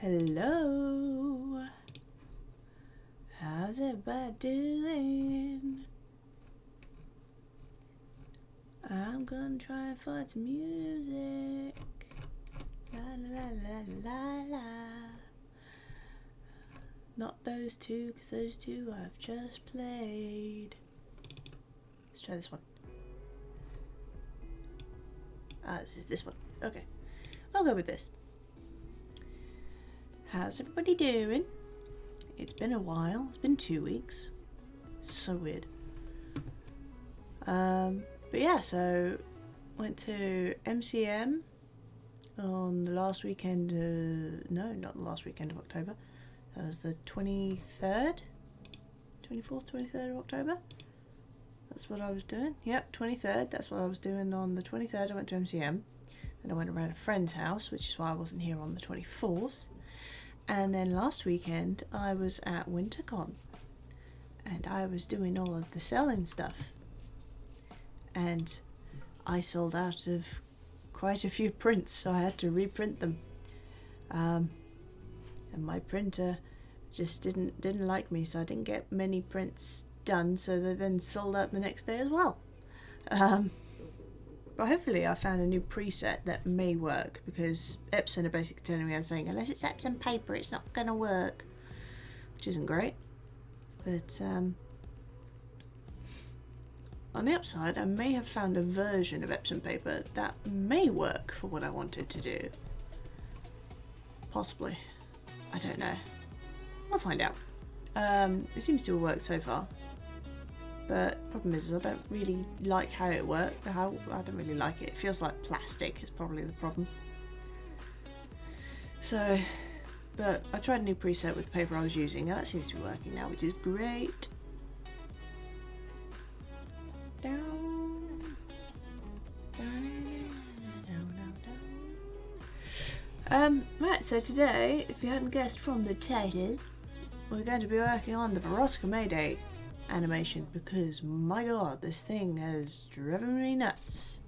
Hello, how's everybody doing? I'm gonna try and find some music. La la la la la la. Not those two, because those two I've just played. Let's try this one. This is this one. Okay, I'll go with this. How's everybody doing? It's been a while. It's been 2 weeks. So weird. But yeah, so went to MCM on the last weekend. No, not the last weekend of October. That was the 23rd, 24th, 23rd of October. That's what I was doing. Yep, 23rd. That's what I was doing on the 23rd. I went to MCM. Then I went around a friend's house, which is why I wasn't here on the 24th. And then last weekend I was at WinterCon and I was doing all of the selling stuff. And I sold out of quite a few prints, so I had to reprint them. And my printer just didn't like me, so I didn't get many prints done, so they then sold out the next day as well. But hopefully I found a new preset that may work, because Epson are basically telling me and saying, unless it's Epson paper, it's not going to work. Which isn't great. But on the upside, I may have found a version of Epson paper that may work for what I wanted to do. Possibly. I don't know. We'll find out. It seems to have worked so far. But the problem is I don't really like how it worked. I don't really like it. It feels like plastic is probably the problem. So, but I tried a new preset with the paper I was using, and that seems to be working now, which is great. Right, so today, if you hadn't guessed from the title, we're going to be working on the Verosika Mayday animation, because my god, this thing has driven me nuts.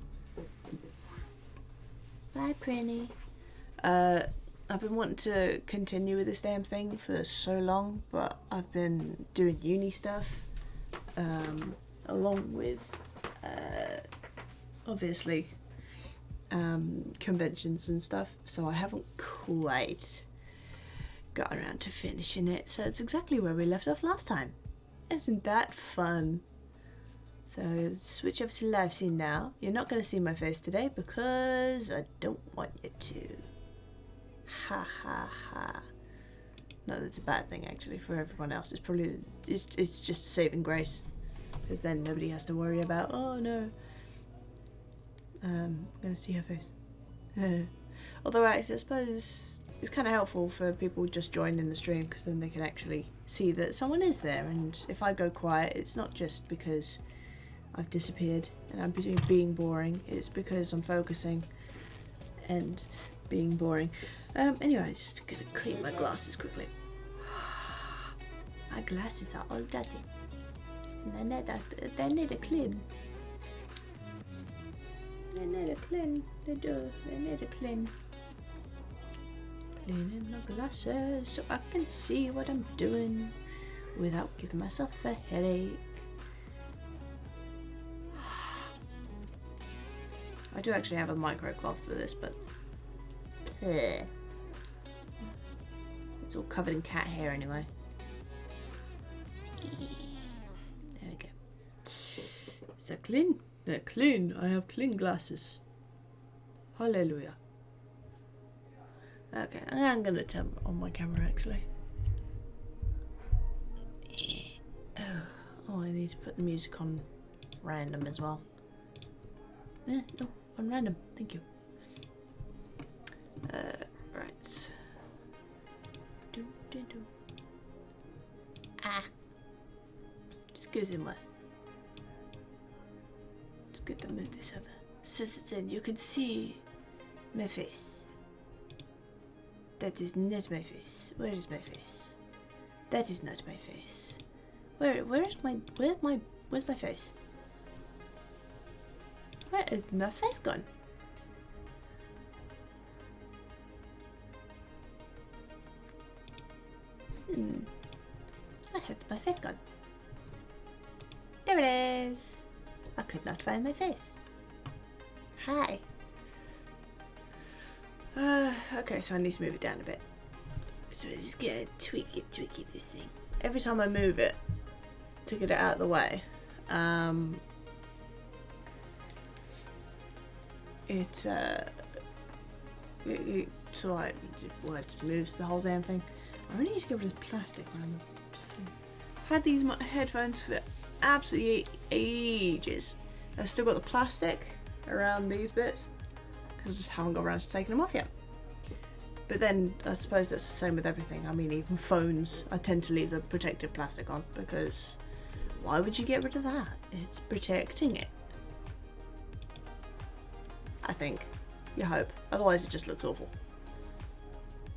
Bye, Prinny. I've been wanting to continue with this damn thing for so long, but I've been doing uni stuff, along with, obviously, conventions and stuff, so I haven't quite got around to finishing it, so it's exactly where we left off last time. Isn't that fun? So switch over to live scene now. You're not going to see my face today because I don't want you to. Ha ha ha. No, that's a bad thing actually for everyone else. It's probably it's just saving grace, because then nobody has to worry about, oh no, I'm going to see her face. Although I suppose it's kind of helpful for people just joining the stream, because then they can actually see that someone is there, and if I go quiet, it's not just because I've disappeared and I'm being boring, it's because I'm focusing and being boring. Anyway, just gonna clean my glasses quickly. My glasses are all dirty and they need a clean. They need a clean. They do. They need a clean. Cleaning my glasses so I can see what I'm doing without giving myself a headache. I do actually have a microcloth for this, but it's all covered in cat hair anyway. There we go. Is that clean? They're clean. I have clean glasses. Hallelujah. Okay, I'm gonna turn on my camera actually. Oh, I need to put the music on random as well. No, on random. Thank you. Right. Excusez-moi. It's good to move this over so then you can see my face. That is not my face. Where is my face? That is not my face. Where's my face? Where is my face gone? my face gone? There it is. I could not find my face. Hi. Okay, so I need to move it down a bit. So I'm just gonna tweak it, this thing. Every time I move it to get it out of the way, it so it moves the whole damn thing. I really need to get rid of the plastic around them. I've had these headphones for absolutely ages. I've still got the plastic around these bits because I just haven't got around to taking them off yet. But then I suppose that's the same with everything. I mean, even phones, I tend to leave the protective plastic on because why would you get rid of that? It's protecting it. I think. You hope. Otherwise it just looks awful.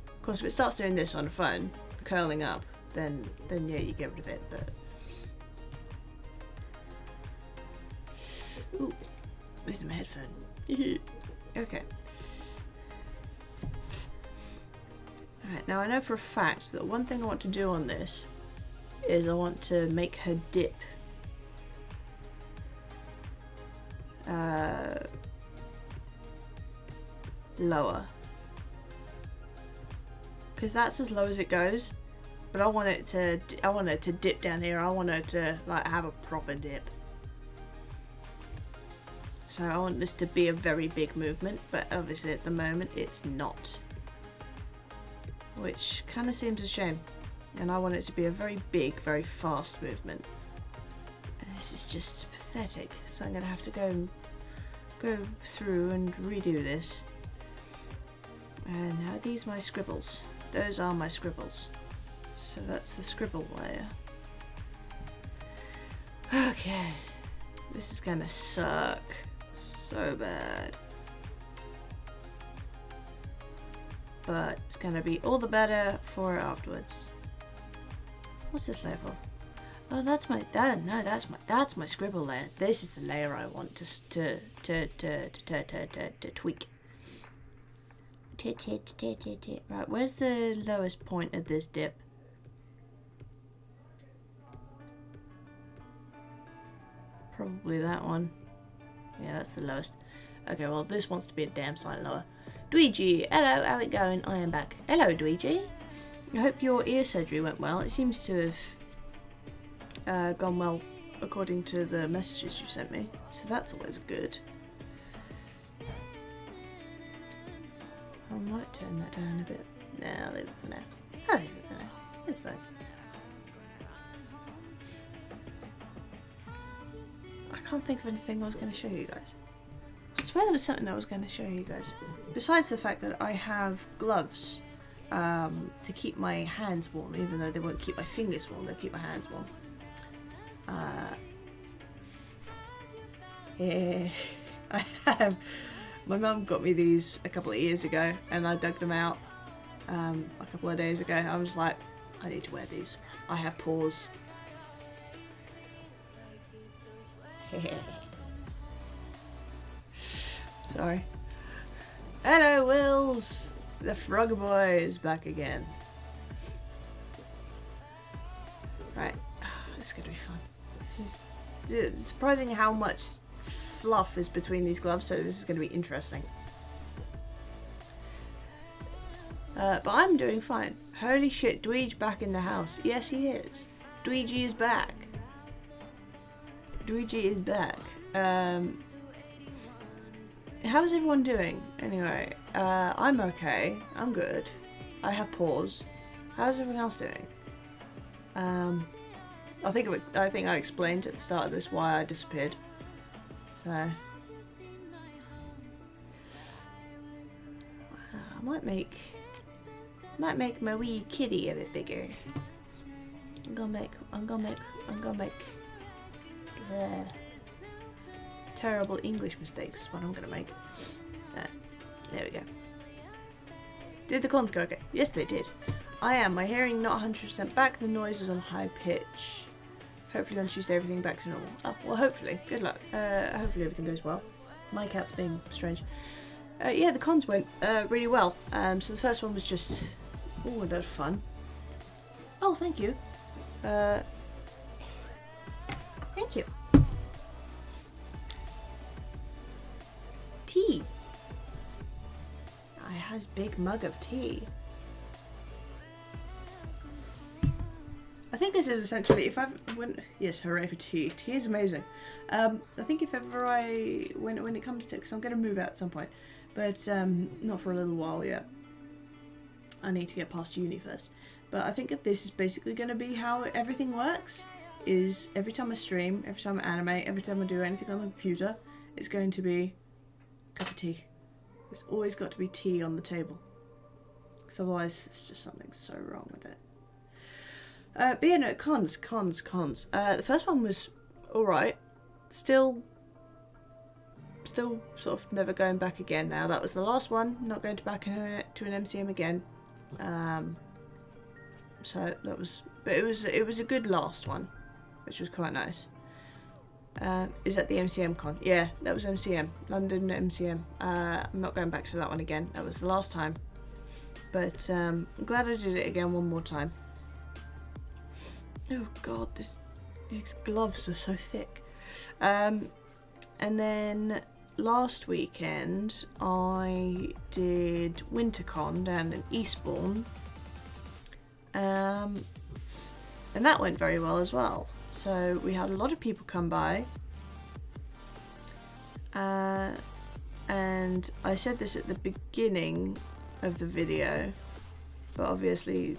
Of course, if it starts doing this on a phone, curling up, then yeah, you get rid of it, but... Ooh, losing my headphone. Okay. Alright, now I know for a fact that one thing I want to do on this is I want to make her dip. Lower. Because that's as low as it goes. But I want it to dip down here. I want her to like have a proper dip. So I want this to be a very big movement, but obviously at the moment it's not. Which kind of seems a shame. And I want it to be a very big, very fast movement. And this is just pathetic. So I'm going to have to go through and redo this. And are these my scribbles? Those are my scribbles. So that's the scribble layer. Okay. This is going to suck so bad. But it's going to be all the better for afterwards. What's this layer for? Oh, that's my that's my scribble layer. This is the layer I want to tweak. Right, where's the lowest point of this dip? Probably that one. Yeah, that's the lowest. Okay, well this wants to be a damn sight lower. Dweegi, hello, how it going? I am back. Hello, Dweegi. I hope your ear surgery went well. It seems to have gone well according to the messages you sent me. So that's always good. I might turn that down a bit. Nah, I'll leave it for now. I'll leave it for now. It's fine. I can't think of anything I was going to show you guys. I swear there was something I was going to show you guys. Besides the fact that I have gloves to keep my hands warm, even though they won't keep my fingers warm, they'll keep my hands warm. Yeah, I have. My mum got me these a couple of years ago, and I dug them out a couple of days ago. I was just like, I need to wear these. I have paws. Sorry. Hello, Wills! The frog boy is back again. Right. This is going to be fun. It's surprising how much fluff is between these gloves, so this is going to be interesting. But I'm doing fine. Holy shit, Dweegi back in the house. Yes, he is. Dweegi is back. Dweegi is back. How's everyone doing? Anyway, I'm okay. I'm good. I have paws. How's everyone else doing? I think I explained at the start of this why I disappeared. So I might make my wee kitty a bit bigger. I'm gonna make terrible English mistakes is what I'm gonna make. There we go. Did the cons go okay? Yes, they did. I am. My hearing not 100% back. The noise is on high pitch. Hopefully on Tuesday everything back to normal. Oh, well, hopefully. Good luck. Hopefully everything goes well. My cat's being strange. Yeah, the cons went really well. So the first one was just... Oh, that was fun. Oh, thank you. Thank you. Tea. I has big mug of tea. I think this is essentially, yes, hooray for tea. Tea is amazing. I think if ever when it comes to, because I'm going to move out at some point, but not for a little while yet. I need to get past uni first. But I think if this is basically going to be how everything works, is every time I stream, every time I animate, every time I do anything on the computer, it's going to be a cup of tea. There's always got to be tea on the table. Because otherwise it's just something so wrong with it. But yeah, no, cons. The first one was alright. Still sort of never going back again now. That was the last one. Not going to back to an MCM again. So that was, but it was a good last one, which was quite nice. Is that the MCM con? Yeah, that was MCM, London MCM. I'm not going back to that one again. That was the last time. But I'm glad I did it again one more time. Oh god, these gloves are so thick. And then last weekend I did WinterCon down in Eastbourne. And that went very well as well. So we had a lot of people come by. And I said this at the beginning of the video, but obviously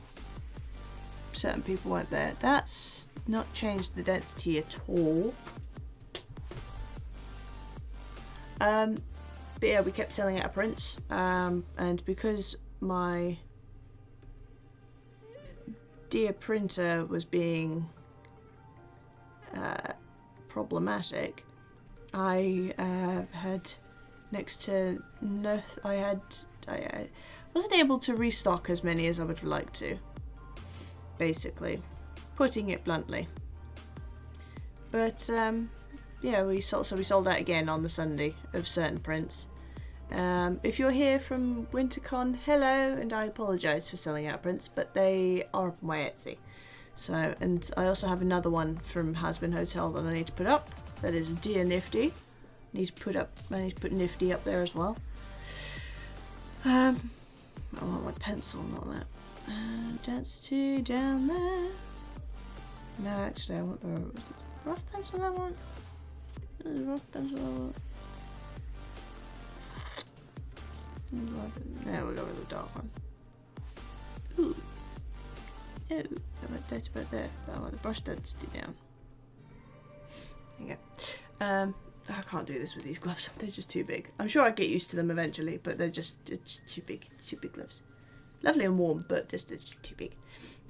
certain people weren't there. That's not changed the density at all. But yeah, we kept selling out of prints, and because my dear printer was being problematic, I had next to no, I wasn't able to restock as many as I would like to, basically, putting it bluntly. But yeah, we sold out again on the Sunday of certain prints. If you're here from WinterCon, hello, and I apologise for selling out prints, but they are up on my Etsy. So, and I also have another one from Hasbin Hotel that I need to put up. That is Dear Nifty. I need to put Nifty up there as well. I want my pencil, not that. Dance to down there. No, actually, I want the rough pencil. I want. Rough pencil. I want. There we go with the dark one. Ooh. Oh, I want that about there. I want the brush density down. There you go. I can't do this with these gloves. They're just too big. I'm sure I'd get used to them eventually, but they're just too big. Too big gloves. Lovely and warm, but just too big.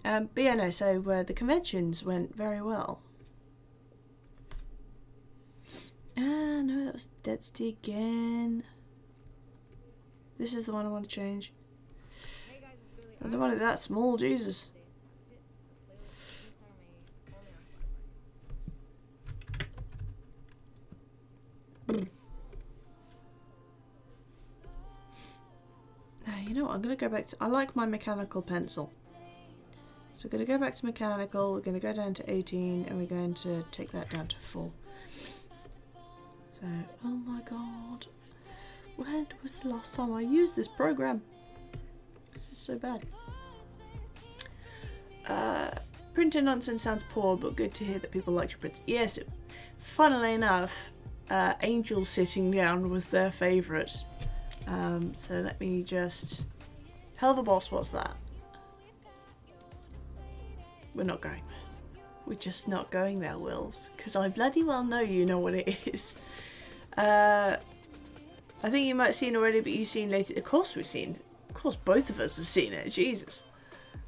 But yeah, no, so the conventions went very well. No, that was density again. This is the one I want to change. I don't want it that small, Jesus. You know what, I'm going to go back to... I like my mechanical pencil. So we're going to go back to mechanical, we're going to go down to 18, and we're going to take that down to 4. So, oh my god. When was the last time I used this program? This is so bad. Printer nonsense sounds poor, but good to hear that people like your prints. Yes, funnily enough, Angel Sitting Down was their favourite. So let me just... Helluva Boss, what's that? We're not going there. We're just not going there, Wills. Because I bloody well know you know what it is. I think you might have seen already, but you've seen later. Of course we've seen. Of course both of us have seen it. Jesus.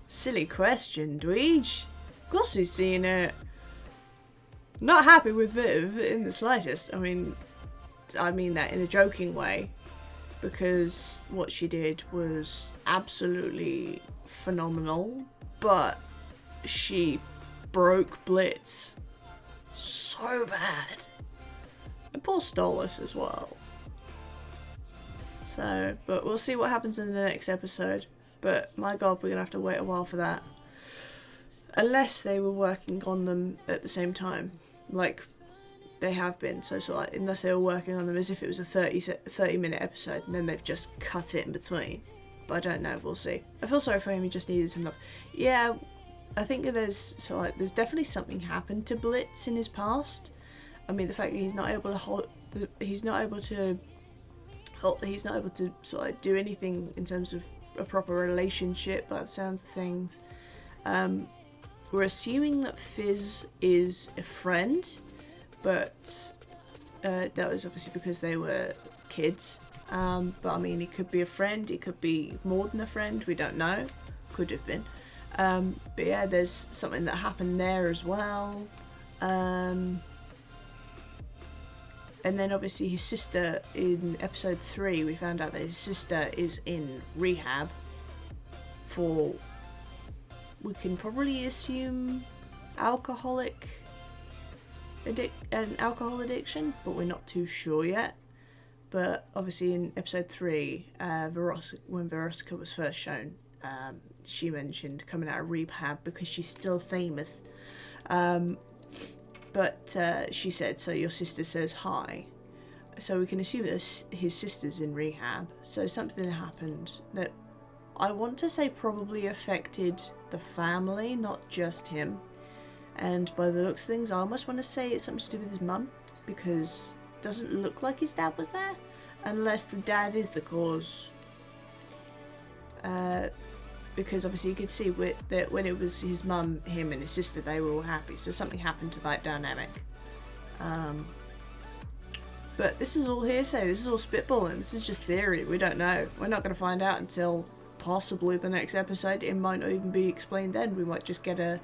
Silly question, Dweej. Of course we've seen it. Not happy with Viv in the slightest. I mean that in a joking way. Because what she did was absolutely phenomenal. But she broke Blitz so bad. And poor Stolas as well. So, but we'll see what happens in the next episode. But my god, we're going to have to wait a while for that. Unless they were working on them at the same time. Like, They have been, so like, unless they were working on them as if it was a 30-minute episode, and then they've just cut it in between. But I don't know, we'll see. I feel sorry for him, he just needed some love. Yeah, I think there's definitely something happened to Blitz in his past. I mean, the fact that he's not able to sort of do anything in terms of a proper relationship by the sounds of things. We're assuming that Fizz is a friend, but that was obviously because they were kids. But I mean, it could be a friend, it could be more than a friend, we don't know. Could have been. But yeah, there's something that happened there as well. And then obviously his sister, in episode 3, we found out that his sister is in rehab for, we can probably assume, alcohol addiction, but we're not too sure yet. But obviously in episode 3, when Verosika was first shown, she mentioned coming out of rehab because she's still famous. But she said, so your sister says hi. So we can assume that his sister's in rehab. So something happened that I want to say probably affected the family, not just him. And by the looks of things, I almost want to say it's something to do with his mum, because it doesn't look like his dad was there, unless the dad is the cause. Because obviously you could see that when it was his mum, him and his sister, they were all happy. So something happened to that dynamic. But this is all hearsay, this is all spitballing, this is just theory, we don't know. We're not going to find out until possibly the next episode. It might not even be explained then. We might just get a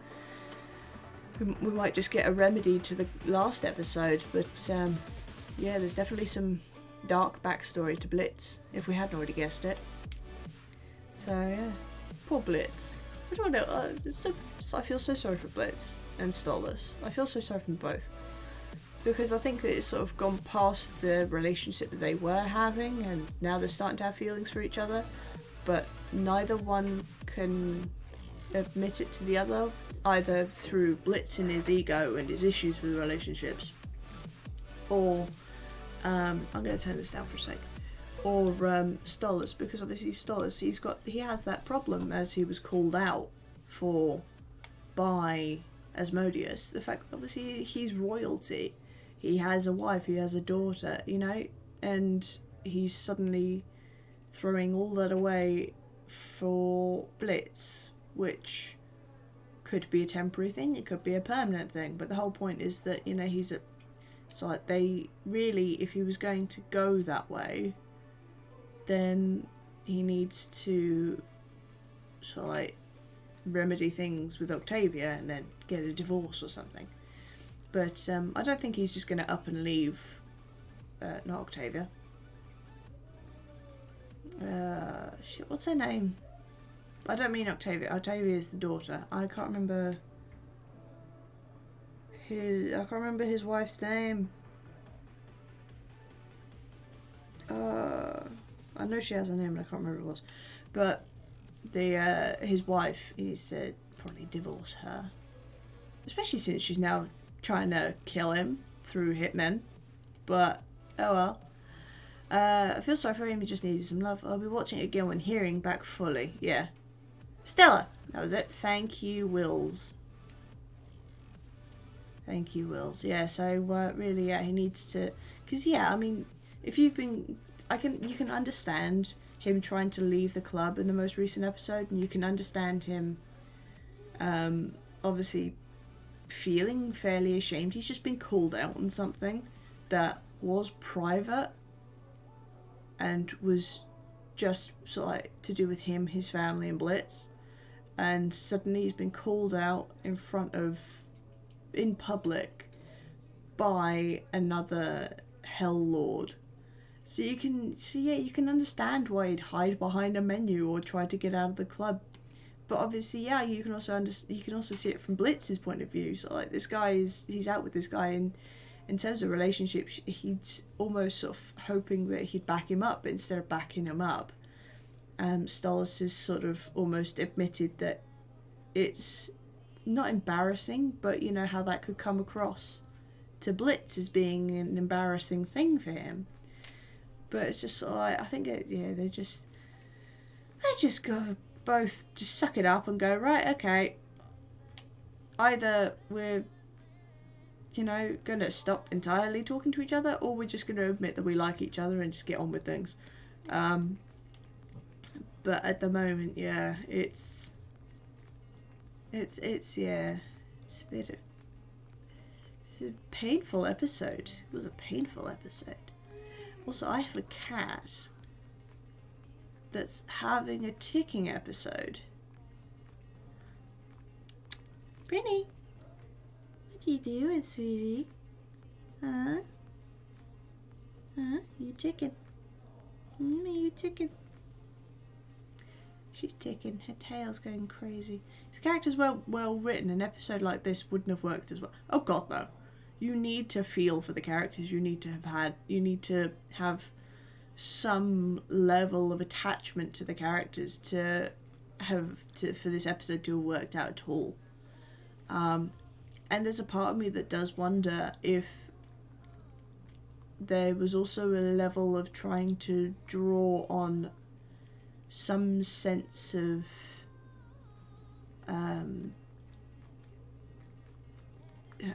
remedy to the last episode. But yeah, there's definitely some dark backstory to Blitz, if we hadn't already guessed it. So yeah, poor Blitz. I don't know. I feel so sorry for Blitz and Stolas. I feel so sorry for them both, because I think that it's sort of gone past the relationship that they were having, and now they're starting to have feelings for each other, but neither one can admit it to the other, either through Blitz and his ego and his issues with relationships, or I'm going to turn this down for a sec, or Stolas, because obviously Stolas, he has that problem, as he was called out for by Asmodeus, the fact that obviously he's royalty, he has a wife, he has a daughter, you know, and he's suddenly throwing all that away for Blitz, which could be a temporary thing, it could be a permanent thing, but the whole point is that, you know, so like, they really, if he was going to go that way, then he needs to sort of like remedy things with Octavia and then get a divorce or something. But I don't think he's just going to up and leave, not Octavia. Shit, what's her name? I don't mean Octavia. Octavia is the daughter. I can't remember his wife's name. I know she has a name, but I can't remember what it was. But his wife, he needs to probably divorce her, especially since she's now trying to kill him through hitmen. But oh well. I feel sorry for him, he just needed some love. I'll be watching it again when hearing back fully. Yeah. Stella! That was it. Thank you, Wills. Thank you, Wills. Yeah, so really, yeah, he needs to... Because, yeah, I mean, if you've been... you can understand him trying to leave the club in the most recent episode, and you can understand him, obviously, feeling fairly ashamed. He's just been called out on something that was private and was just sort of like to do with him, his family, and Blitz, and suddenly he's been called out in public by another Hell Lord. So you can understand why he'd hide behind a menu or try to get out of the club. But obviously, yeah, you can also see it from Blitz's point of view. So like, he's out with this guy, and in terms of relationships, he's almost sort of hoping that he'd back him up, but instead of backing him up, Stolas has sort of almost admitted that it's not embarrassing, but you know how that could come across to Blitz as being an embarrassing thing for him. But it's just like, I think they just go both just suck it up and go, right, okay, either we're, you know, gonna stop entirely talking to each other, or we're just gonna admit that we like each other and just get on with things. But at the moment, yeah, it's a painful episode. It was a painful episode. Also, I have a cat that's having a ticking episode. Brinny, what are you doing, sweetie? Huh? You ticking? Are you ticking? She's ticking. Her tail's going crazy. If the character's well written, an episode like this wouldn't have worked as well. Oh God, no. You need to feel for the characters. You need to have some level of attachment to the characters for this episode to have worked out at all. And there's a part of me that does wonder if there was also a level of trying to draw on some sense of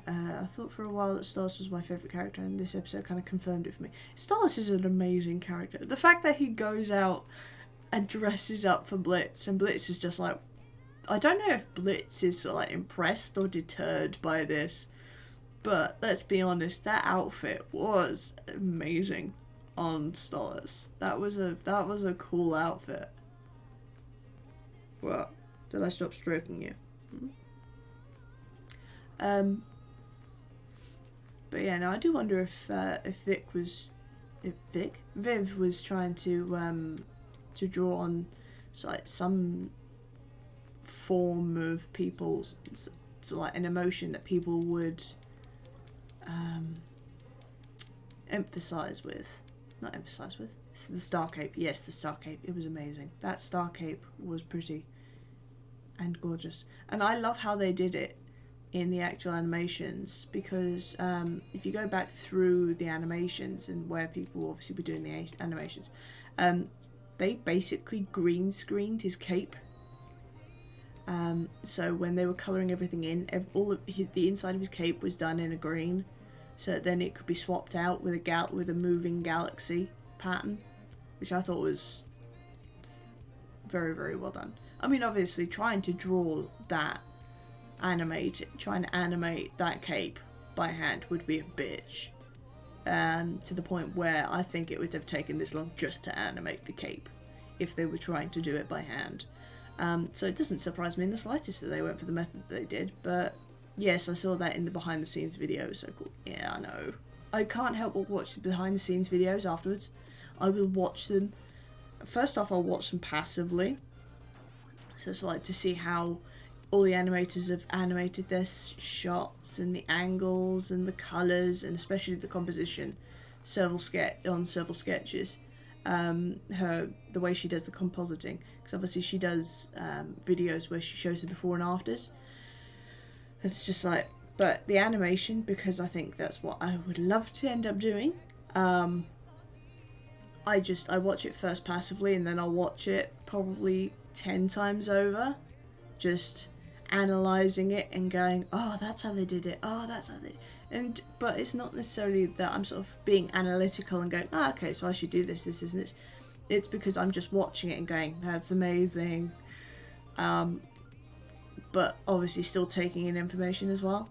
I thought for a while that Starless was my favourite character, and this episode kind of confirmed it for me. Starless is an amazing character. The fact that he goes out and dresses up for Blitz, and Blitz is just like, I don't know if Blitz is like impressed or deterred by this, but let's be honest, that outfit was amazing on Starless. That was a cool outfit. What? Did I stop stroking you? But yeah, no, I do wonder if Viv was trying to draw on some form of people's, so like an emotion that people would emphasize with. Not emphasize with. It's the Star Cape. Yes, the Star Cape. It was amazing. That Star Cape was pretty and gorgeous. And I love how they did it in the actual animations, because if you go back through the animations and where people obviously were doing the animations, they basically green screened his cape. So when they were colouring everything in, the inside of his cape was done in a green, so then it could be swapped out with a moving galaxy pattern, which I thought was very, very well done. I mean, obviously trying to animate that cape by hand would be a bitch, to the point where I think it would have taken this long just to animate the cape if they were trying to do it by hand. So it doesn't surprise me in the slightest that they went for the method that they did, but yes, I saw that in the behind the scenes video. It was so cool. Yeah, I know. I can't help but watch the behind the scenes videos afterwards. I will watch them. First off, I'll watch them passively. So it's like to see how all the animators have animated their shots and the angles and the colours, and especially the composition. Several sketches. The way she does the compositing, because obviously she does videos where she shows the before and afters. It's just like, but the animation, because I think that's what I would love to end up doing. I watch it first passively, and then I'll watch it probably 10 times over, just analysing it and going, oh, that's how they did it, oh, that's how they did it. But it's not necessarily that I'm sort of being analytical and going, oh, okay, so I should do this, this, and this. It's because I'm just watching it and going, that's amazing. But obviously still taking in information as well.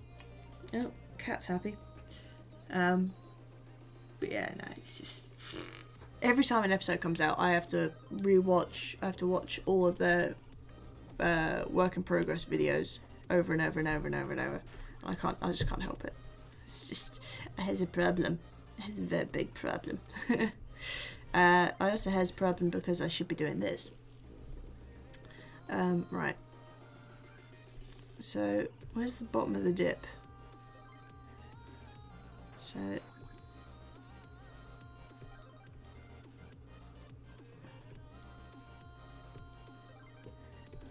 Oh, cat's happy. But yeah, no, it's just, every time an episode comes out, I have to watch all of the work in progress videos over and over and over and over and over. I just can't help it. It's just, it has a problem. It has a very big problem. I also has a problem because I should be doing this. Right. So, where's the bottom of the dip? So,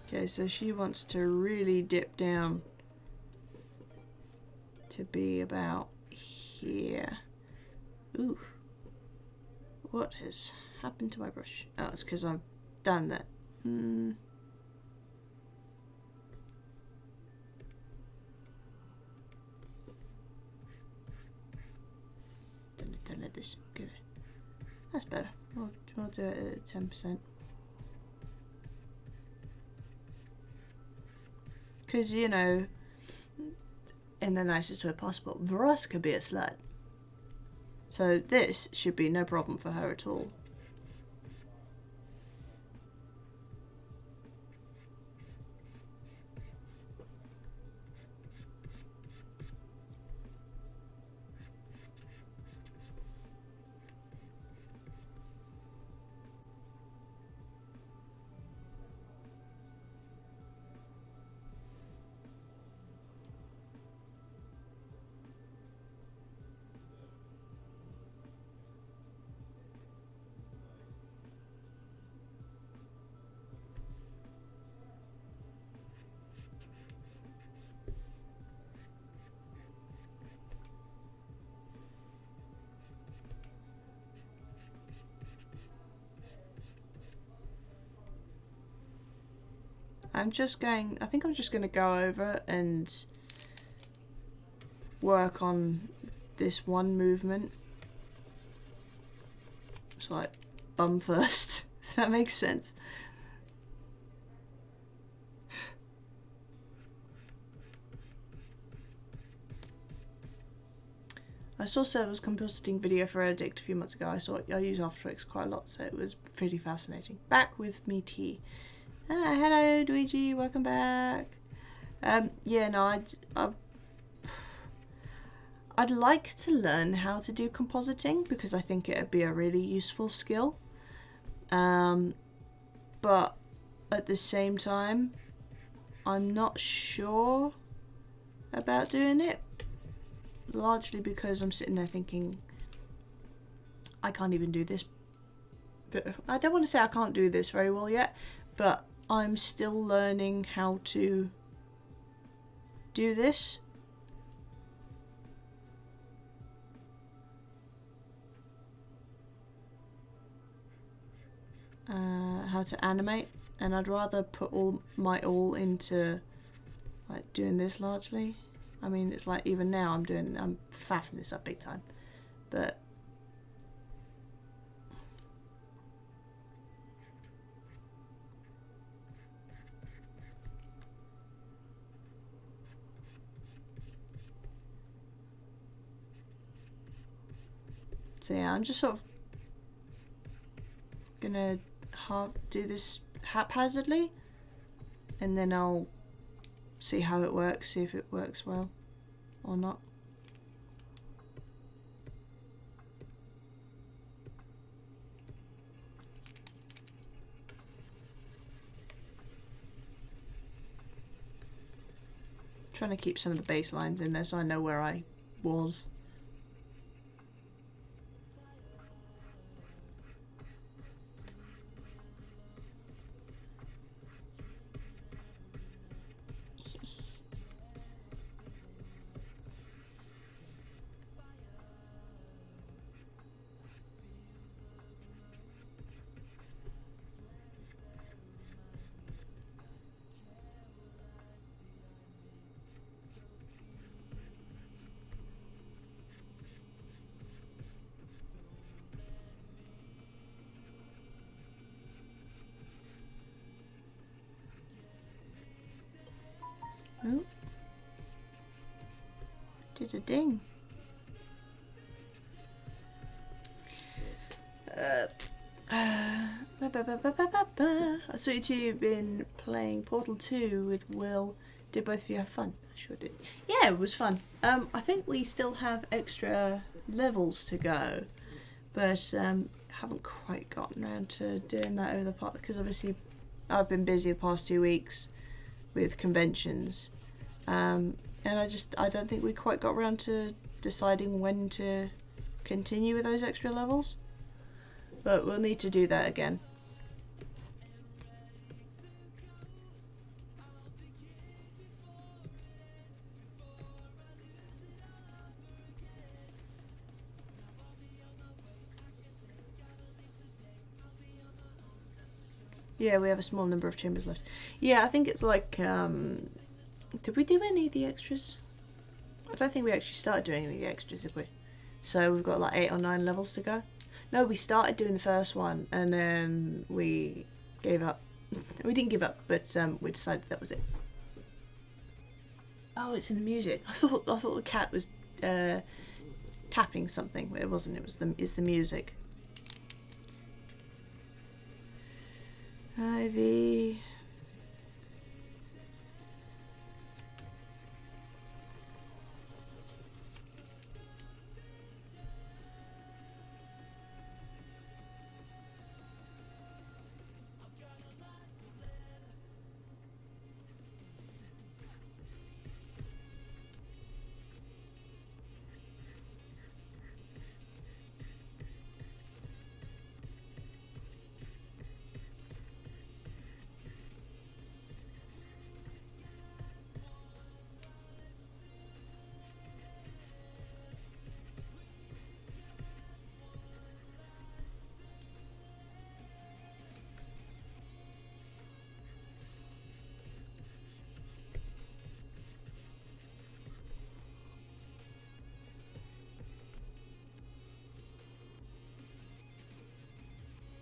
okay, so she wants to really dip down to be about here. Ooh. What has happened to my brush? Oh, it's because I've done that. Don't let this go. That's better. We'll do it at 10%. Because, you know, in the nicest way possible, Verosika could be a slut. So this should be no problem for her at all. I think I'm just going to go over and work on this one movement. It's like bum first, if that makes sense. I saw Server's compositing video for Addict a few months ago. I use After Effects quite a lot, so it was pretty fascinating. Back with me tea. Hello, Luigi. Welcome back. Yeah, no, I'd like to learn how to do compositing because I think it'd be a really useful skill. But at the same time, I'm not sure about doing it. Largely because I'm sitting there thinking, I can't even do this. I don't want to say I can't do this very well yet, but I'm still learning how to do this. How to animate, and I'd rather put my all into like doing this largely. I mean, it's like even now I'm faffing this up big time, but so yeah, I'm just sort of gonna do this haphazardly, and then I'll see how it works, see if it works well or not. Trying to keep some of the bass lines in there so I know where I was. Oh. Did a ding. I saw you two been playing Portal 2 with Will. Did both of you have fun? I sure did. Yeah, it was fun. I think we still have extra levels to go, but haven't quite gotten around to doing that over the part because obviously I've been busy the past 2 weeks with conventions, and I don't think we quite got around to deciding when to continue with those extra levels, but we'll need to do that again. Yeah, we have a small number of chambers left. Yeah, I think it's like, did we do any of the extras? I don't think we actually started doing any of the extras, did we? So we've got like 8 or 9 levels to go. No, we started doing the first one and then we gave up. We didn't give up, but we decided that was it. Oh, it's in the music. I thought the cat was tapping something, but it wasn't. It's the music. Ivy.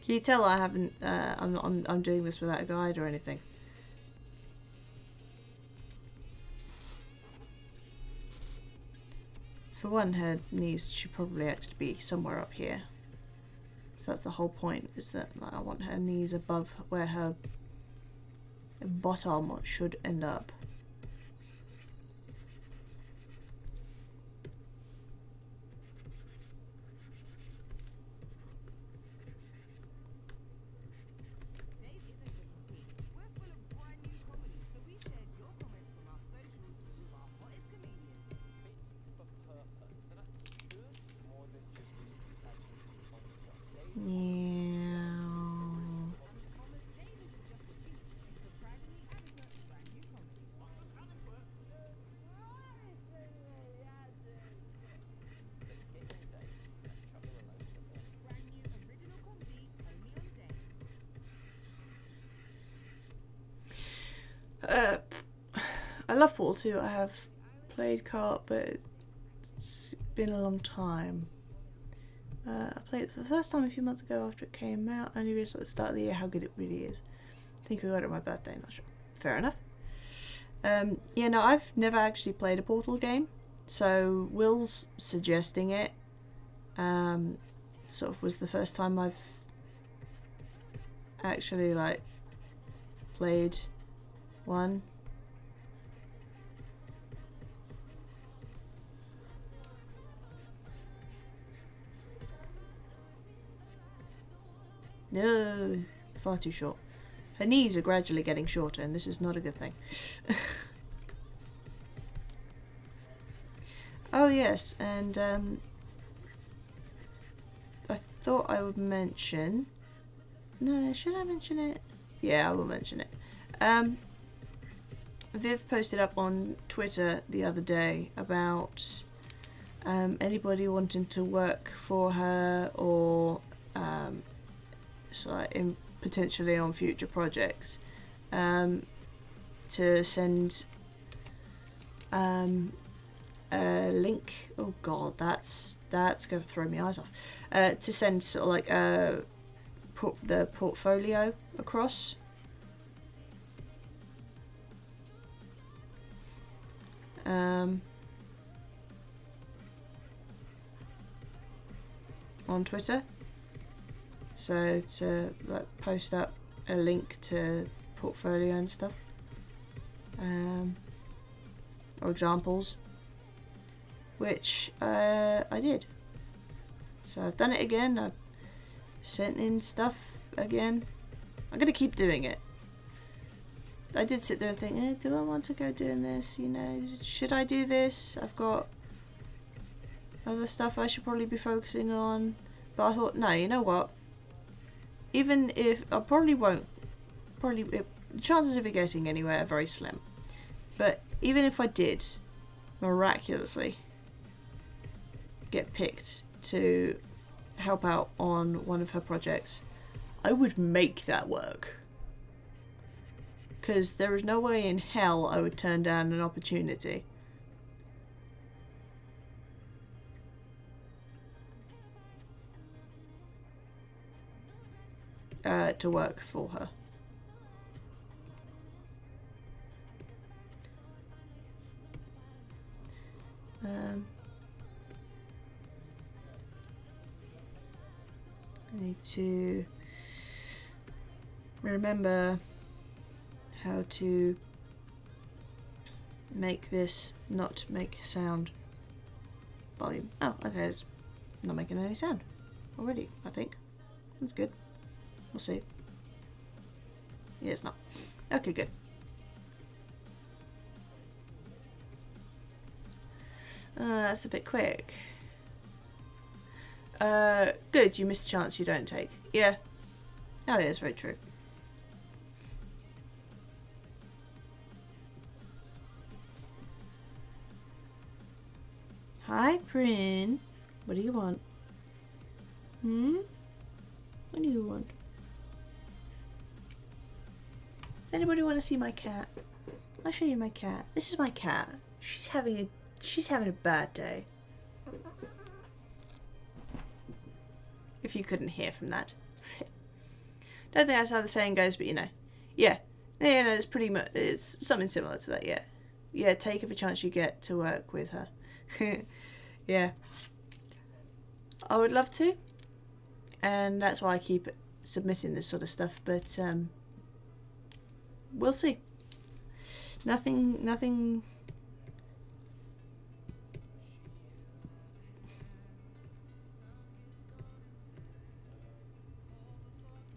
Can you tell I haven't? I'm doing this without a guide or anything. For one, her knees should probably actually be somewhere up here. So that's the whole point. Is that like, I want her knees above where her bottom should end up. I love Portal 2. I have played Kart, but it's been a long time. I played it for the first time a few months ago after it came out. I only realised at the start of the year how good it really is. I think I got it on my birthday, not sure. Fair enough. Yeah, no, I've never actually played a Portal game, so Will's suggesting it sort of was the first time I've actually like played one. No, far too short. Her knees are gradually getting shorter, and this is not a good thing. Oh yes, and I thought I would mention... No, should I mention it? Yeah, I will mention it. Viv posted up on Twitter the other day about anybody wanting to work for her or so like potentially on future projects, to send a link. Oh god, that's gonna throw my eyes off. To send sort of like the portfolio across. On Twitter. So to like post up a link to portfolio and stuff, or examples, which I did. So I've done it again. I've sent in stuff again. I'm gonna keep doing it. I did sit there and think, do I want to go doing this? You know, should I do this? I've got other stuff I should probably be focusing on. But I thought, no, you know what? Even if I probably won't, the chances of it getting anywhere are very slim. But even if I did miraculously get picked to help out on one of her projects, I would make that work. Because there is no way in hell I would turn down an opportunity. To work for her. I need to remember how to make this not make sound. Volume. Oh, okay, it's not making any sound already, I think. That's good. We'll see. Yeah, it's not. Okay, good. That's a bit quick. Good, you missed a chance you don't take. Yeah. Oh, yeah, it's very true. Hi, Prin. What do you want? What do you want? Does anybody want to see my cat? I'll show you my cat. This is my cat. She's having a bad day. If you couldn't hear from that. Don't think that's how the saying goes, but you know. Yeah. Yeah, no, it's pretty much, it's something similar to that, yeah. Yeah, take every chance you get to work with her. Yeah. I would love to. And that's why I keep submitting this sort of stuff, but we'll see. Nothing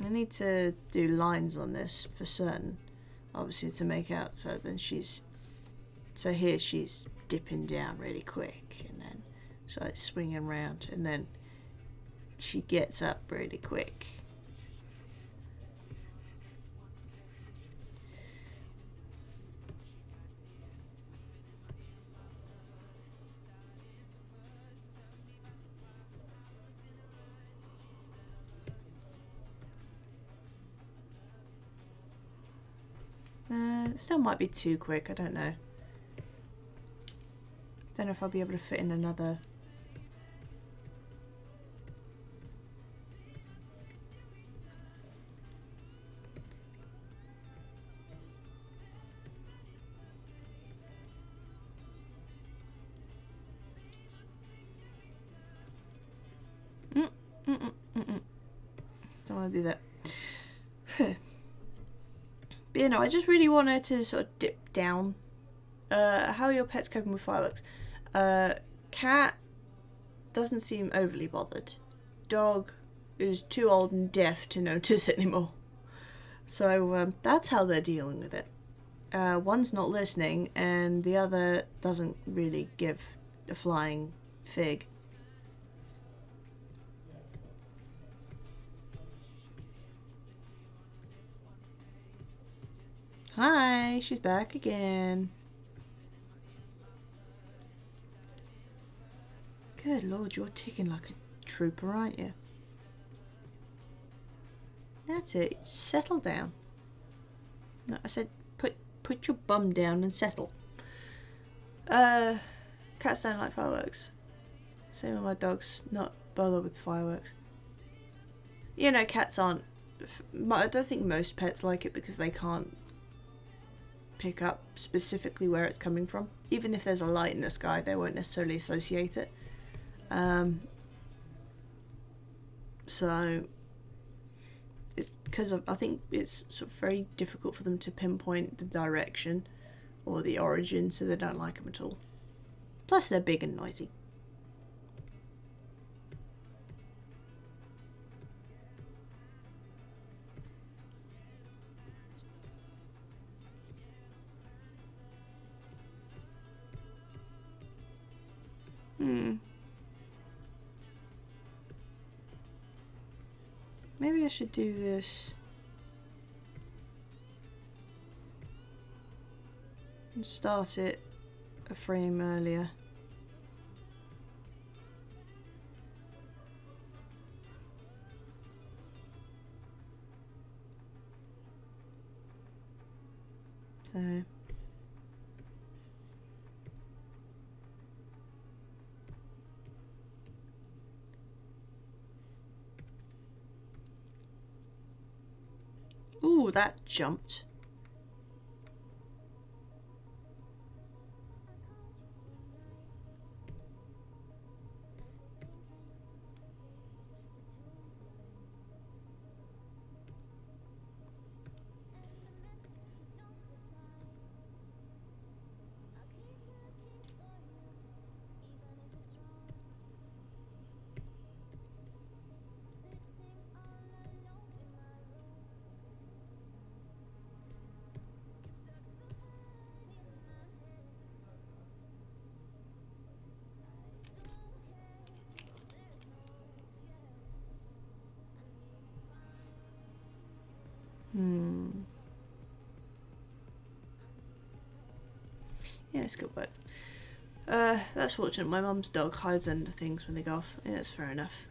I need to do lines on this for certain, obviously, to make out. So then so here she's dipping down really quick, and then so it's swinging around, and then she gets up really quick. It still might be too quick, I don't know. Don't know if I'll be able to fit in another. Don't want to do that. But you know, I just really want her to sort of dip down. How are your pets coping with fireworks? Cat doesn't seem overly bothered. Dog is too old and deaf to notice it anymore. So that's how they're dealing with it. One's not listening, and the other doesn't really give a flying fig. Hi, she's back again. Good Lord, you're ticking like a trooper, aren't you? That's it. Settle down. No, I said put your bum down and settle. Cats don't like fireworks. Same with my dogs. Not bothered with fireworks. You know, cats aren't. I don't think most pets like it because they can't pick up specifically where it's coming from. Even if there's a light in the sky, they won't necessarily associate it. So it's because I think it's sort of very difficult for them to pinpoint the direction or the origin, so they don't like them at all. Plus they're big and noisy. Maybe I should do this and start it a frame earlier. So. Ooh, that jumped. Yeah, it's good work. That's fortunate. My mum's dog hides under things when they go off. Yeah, that's fair enough.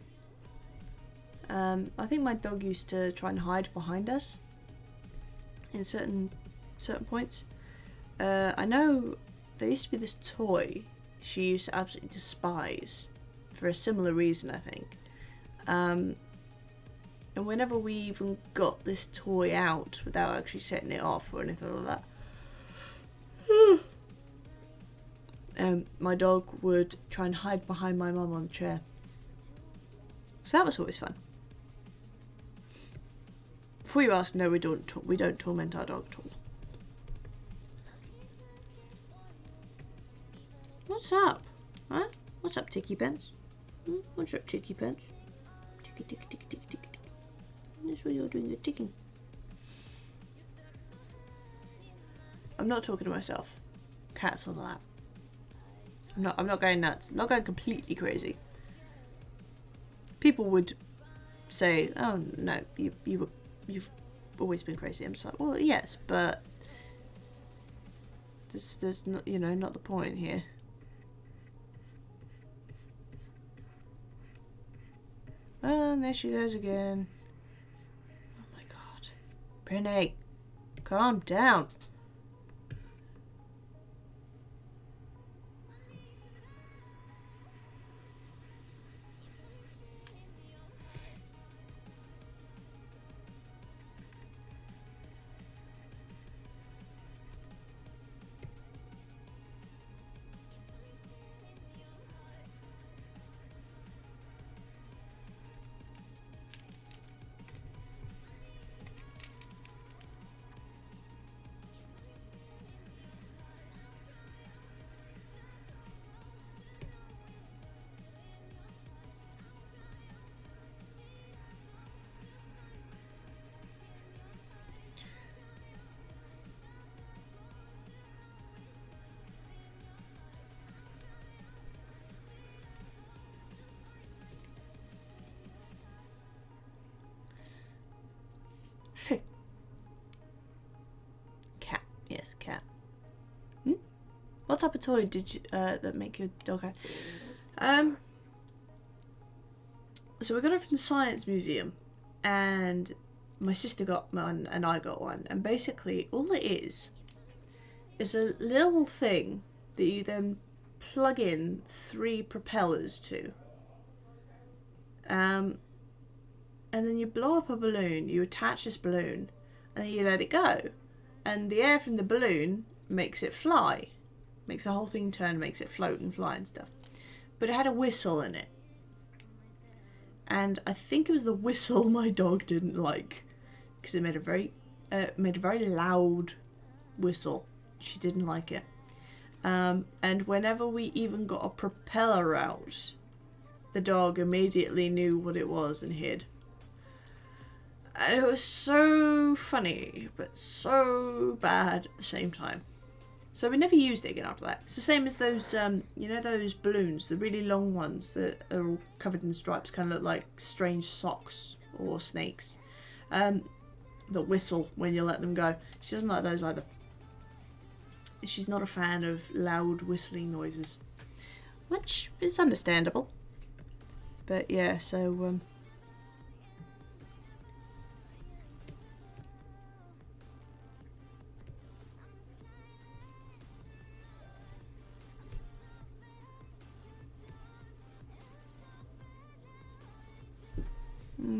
I think my dog used to try and hide behind us in certain points. I know there used to be this toy she used to absolutely despise for a similar reason, I think. And whenever we even got this toy out without actually setting it off or anything like that, my dog would try and hide behind my mum on the chair. So that was always fun. Before you ask, no, we don't torment our dog at all. What's up? Huh? What's up, Ticky Pence? What's up, Ticky Pence? Ticky, ticky, ticky, ticky, ticky, ticky. That's what you're doing, you're ticking. I'm not talking to myself. Cat's on the lap. I'm not going nuts. I'm not going completely crazy. People would say, "Oh no, you've always been crazy." I'm just like, well, yes, but there's not, not the point here. And there she goes again. Oh my god, Renee, calm down. Cat. Yes, cat. What type of toy did you that make your dog happy? So we got it from the Science Museum, and my sister got one and I got one, and basically all it is a little thing that you then plug in 3 propellers to. And then you blow up a balloon, you attach this balloon, and then you let it go. And the air from the balloon makes it fly. Makes the whole thing turn, makes it float and fly and stuff. But it had a whistle in it. And I think it was the whistle my dog didn't like. Because it made a very loud whistle. She didn't like it. And whenever we even got a propeller out, the dog immediately knew what it was and hid. And it was so funny, but so bad at the same time. So we never used it again after that. It's the same as those, those balloons, the really long ones that are all covered in stripes, kind of look like strange socks or snakes. That whistle when you let them go. She doesn't like those either. She's not a fan of loud whistling noises, which is understandable. But yeah, so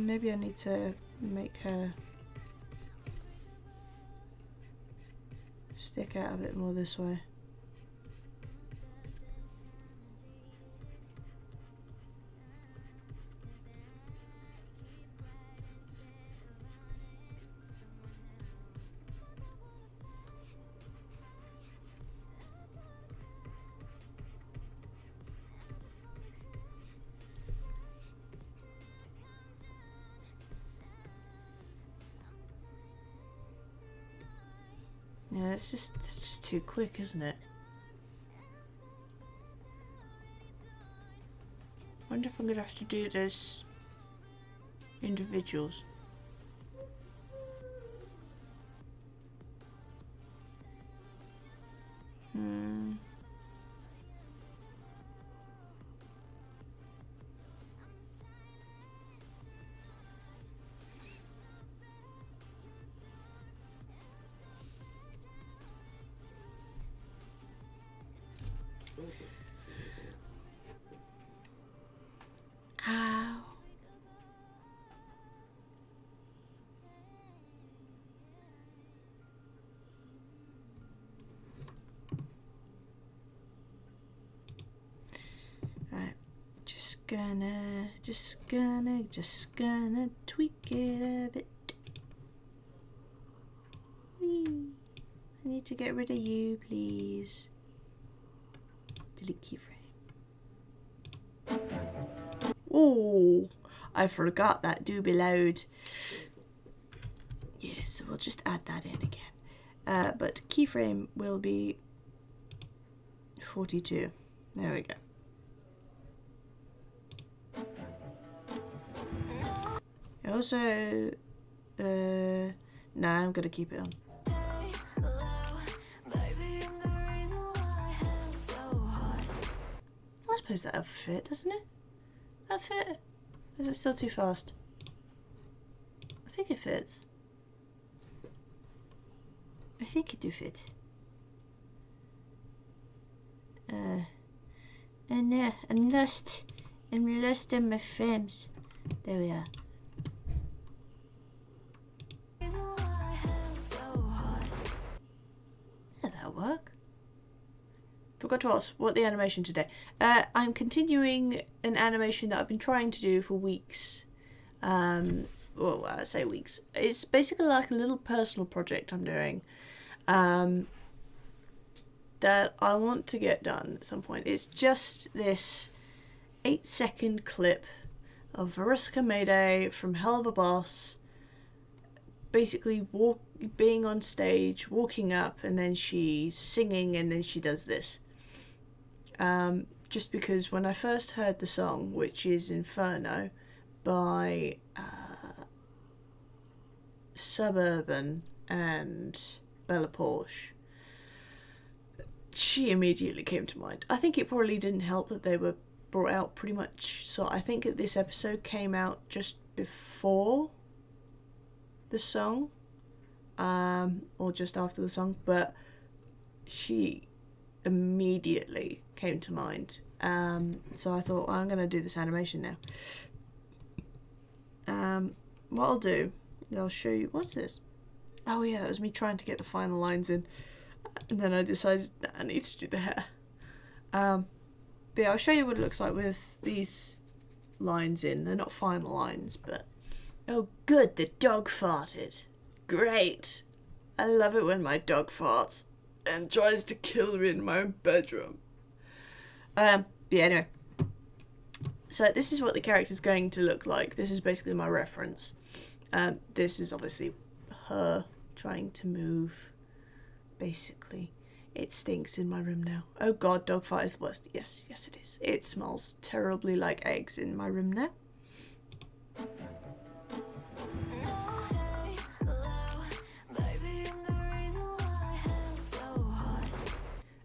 Maybe I need to make her stick out a bit more this way. Yeah, it's just too quick, isn't it? Wonder if I'm gonna have to do this individuals. Ow. Right. Just gonna tweak it a bit. Whee. I need to get rid of you, please. Delete keyframe. Oh, I forgot that do be loud. Yeah, so we'll just add that in again. But keyframe will be 42. There we go. Also, nah, I'm gonna keep it on. I suppose that'll fit, doesn't it? That'll fit. Is it still too fast? I think it fits. I think it do fit. And I'm lost in my frames. There we are. Yeah, that'll work. Forgot to ask, what the animation today? I'm continuing an animation that I've been trying to do for weeks. Well, I say weeks. It's basically like a little personal project I'm doing. That I want to get done at some point. It's just this 8-second clip of Verosika Mayday from Helluva basically being on stage, walking up, and then she's singing, and then she does this. Just because when I first heard the song, which is Inferno by Suburban and Poarch, she immediately came to mind. I think it probably didn't help that they were brought out pretty much. So I think that this episode came out just before the song, or just after the song, but she immediately came to mind. So I thought, well, I'm going to do this animation now. What I'll do, I'll show you. What's this? Oh yeah, that was me trying to get the final lines in. And then I decided, nah, I need to do the hair. But yeah, I'll show you what it looks like with these lines in. They're not final lines, but... Oh good, the dog farted. Great. I love it when my dog farts and tries to kill me in my own bedroom. Yeah, anyway. So this is what the character's going to look like. This is basically my reference. This is obviously her trying to move. Basically, it stinks in my room now. Oh god, dog fart is the worst. Yes, it is. It smells terribly like eggs in my room now.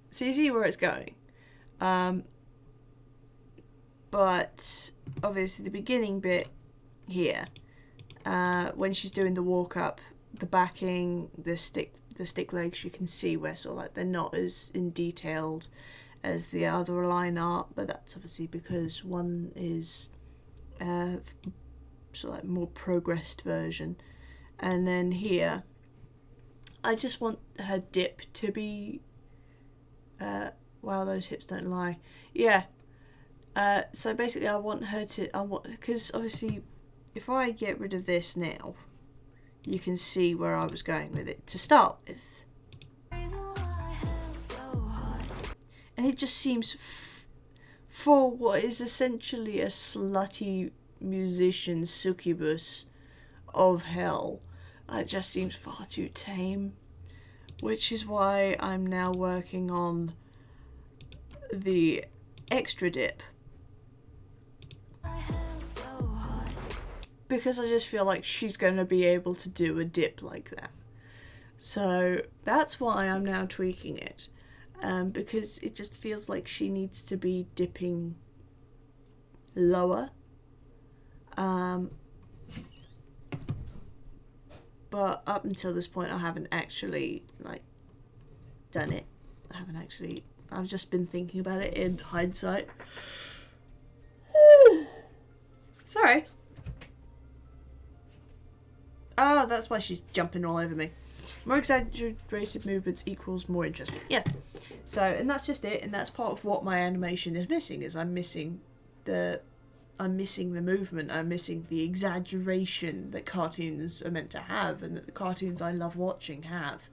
So you see where it's going. But obviously the beginning bit here, when she's doing the walk up, the backing, the stick legs, you can see where sort of like they're not as in detailed as the other line art, but that's obviously because one is sort of like more progressed version. And then here, I just want her dip to be, wow, those hips don't lie. Yeah. So basically I want her to, because obviously if I get rid of this now, you can see where I was going with it to start with. And it just seems, for what is essentially a slutty musician succubus of hell, it just seems far too tame. Which is why I'm now working on the extra dip. Because I just feel like she's going to be able to do a dip like that. So that's why I'm now tweaking it. Because it just feels like she needs to be dipping lower. But up until this point I haven't actually done it. I've just been thinking about it in hindsight. Sorry. Oh, that's why she's jumping all over me. More exaggerated movements equals more interesting. Yeah. So, and that's just it, and that's part of what my animation is missing, is I'm missing the movement, I'm missing the exaggeration that cartoons are meant to have, and that the cartoons I love watching have.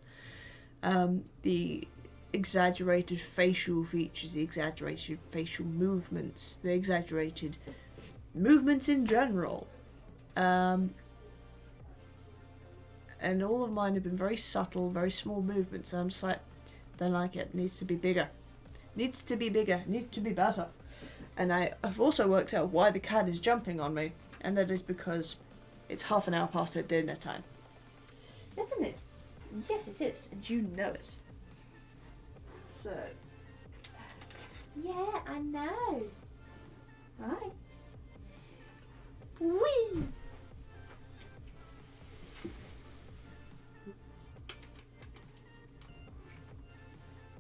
The exaggerated facial features, the exaggerated facial movements, the exaggerated movements in general. And all of mine have been very subtle, very small movements. And I'm just like, don't like it. Needs to be bigger. Needs to be bigger. Needs to be better. And I've also worked out why the cat is jumping on me. And that is because it's half an hour past her dinner time. Isn't it? Yes, it is. And you know it. So. Yeah, I know. Right. Whee!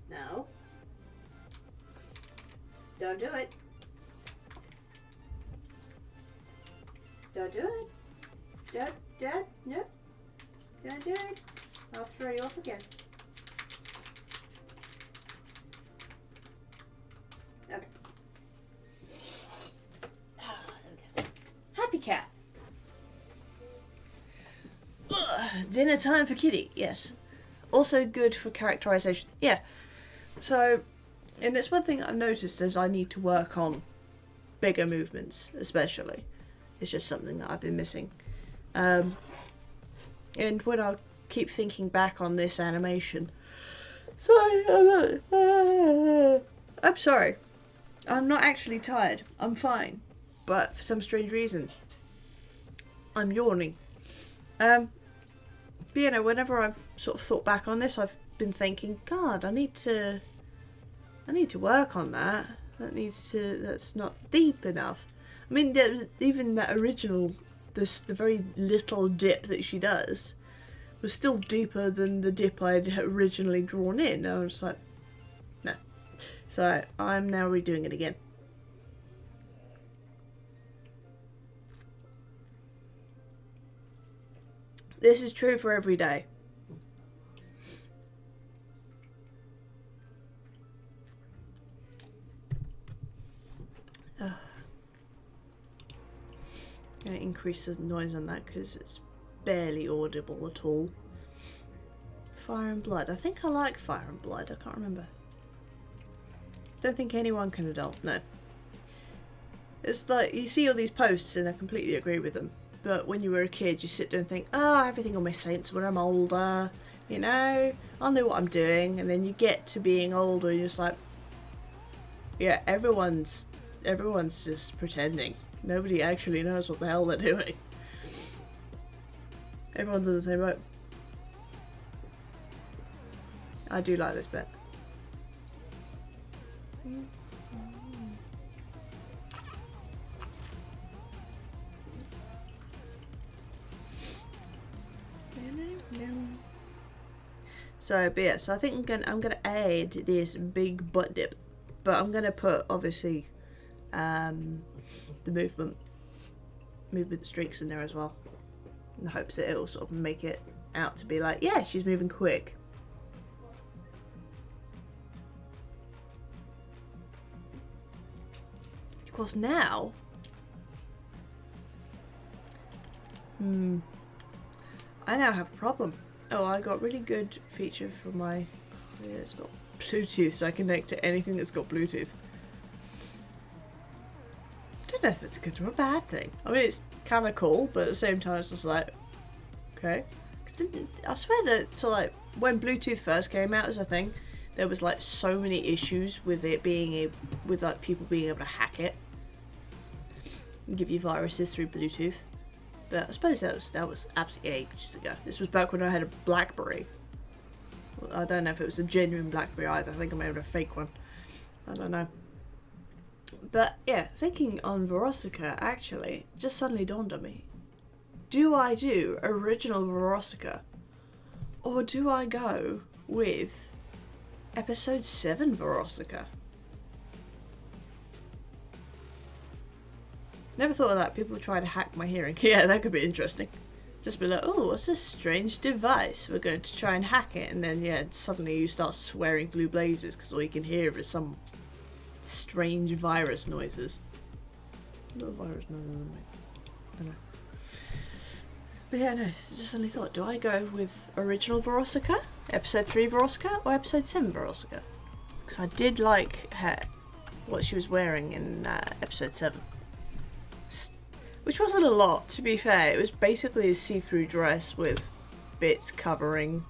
No. Don't do it. Don't do it. No. Don't do it. I'll throw you off again. Okay. Ah, there we go. Happy cat. Ugh, dinner time for Kitty, yes. Also good for characterization. Yeah. So, and it's one thing I've noticed is I need to work on bigger movements, especially. It's just something that I've been missing. And when I keep thinking back on this animation, I'm sorry. I'm not actually tired. I'm fine. But for some strange reason, I'm yawning. But you know, whenever I've sort of thought back on this, I've been thinking, God, I need to work on that. That's not deep enough. I mean, there was even that original, the very little dip that she does was still deeper than the dip I'd originally drawn in. I was like, no. So I'm now redoing it again. This is true for every day. I'm going to increase the noise on that because it's barely audible at all. Fire and Blood. I think I like Fire and Blood. I can't remember. Don't think anyone can adult. No. It's like, you see all these posts and I completely agree with them. But when you were a kid, you sit there and think, oh, everything will make sense when I'm older. You know, I'll know what I'm doing. And then you get to being older, you're just like, yeah, everyone's just pretending. Nobody actually knows what the hell they're doing. Everyone's in the same boat. I do like this bit. So, but yeah, so I think I'm gonna add this big butt dip, but I'm gonna put obviously the movement movement streaks in there as well, in the hopes that it'll sort of make it out to be like, yeah, she's moving quick. Of course, now I now have a problem. Oh, I got really good feature for my... Yeah, it's got Bluetooth, so I can connect to anything that's got Bluetooth. I don't know if that's a good or a bad thing. I mean, it's kind of cool, but at the same time, it's just like, okay. I swear that, so like, when Bluetooth first came out as a thing, there was like so many issues with it being with like people being able to hack it and give you viruses through Bluetooth. But I suppose that was absolutely ages ago. This was back when I had a BlackBerry. Well, I don't know if it was a genuine BlackBerry either. I think I may have had a fake one. I don't know. But yeah, thinking on Verosika, actually, just suddenly dawned on me. Do I do original Verosika? Or do I go with episode 7 Verosika? Never thought of that. People try to hack my hearing. Yeah, that could be interesting. Just be like, oh, what's this strange device? We're going to try and hack it. And then, yeah, suddenly you start swearing blue blazes because all you can hear is some strange virus noises. Not virus, no. I don't know. But yeah, no, just suddenly thought, do I go with original Verosika, episode 3 Verosika, or episode 7 Verosika? Because I did like what she was wearing in episode 7. Which wasn't a lot, to be fair. It was basically a see-through dress with bits covering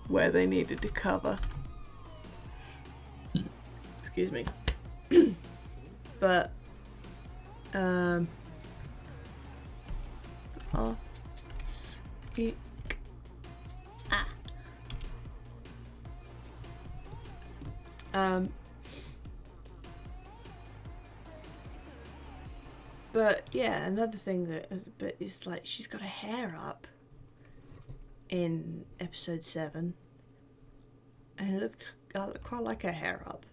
where they needed to cover. Excuse me. But, oh, but yeah, another thing that is a bit is like she's got her hair up in episode 7, and I look quite like her hair up,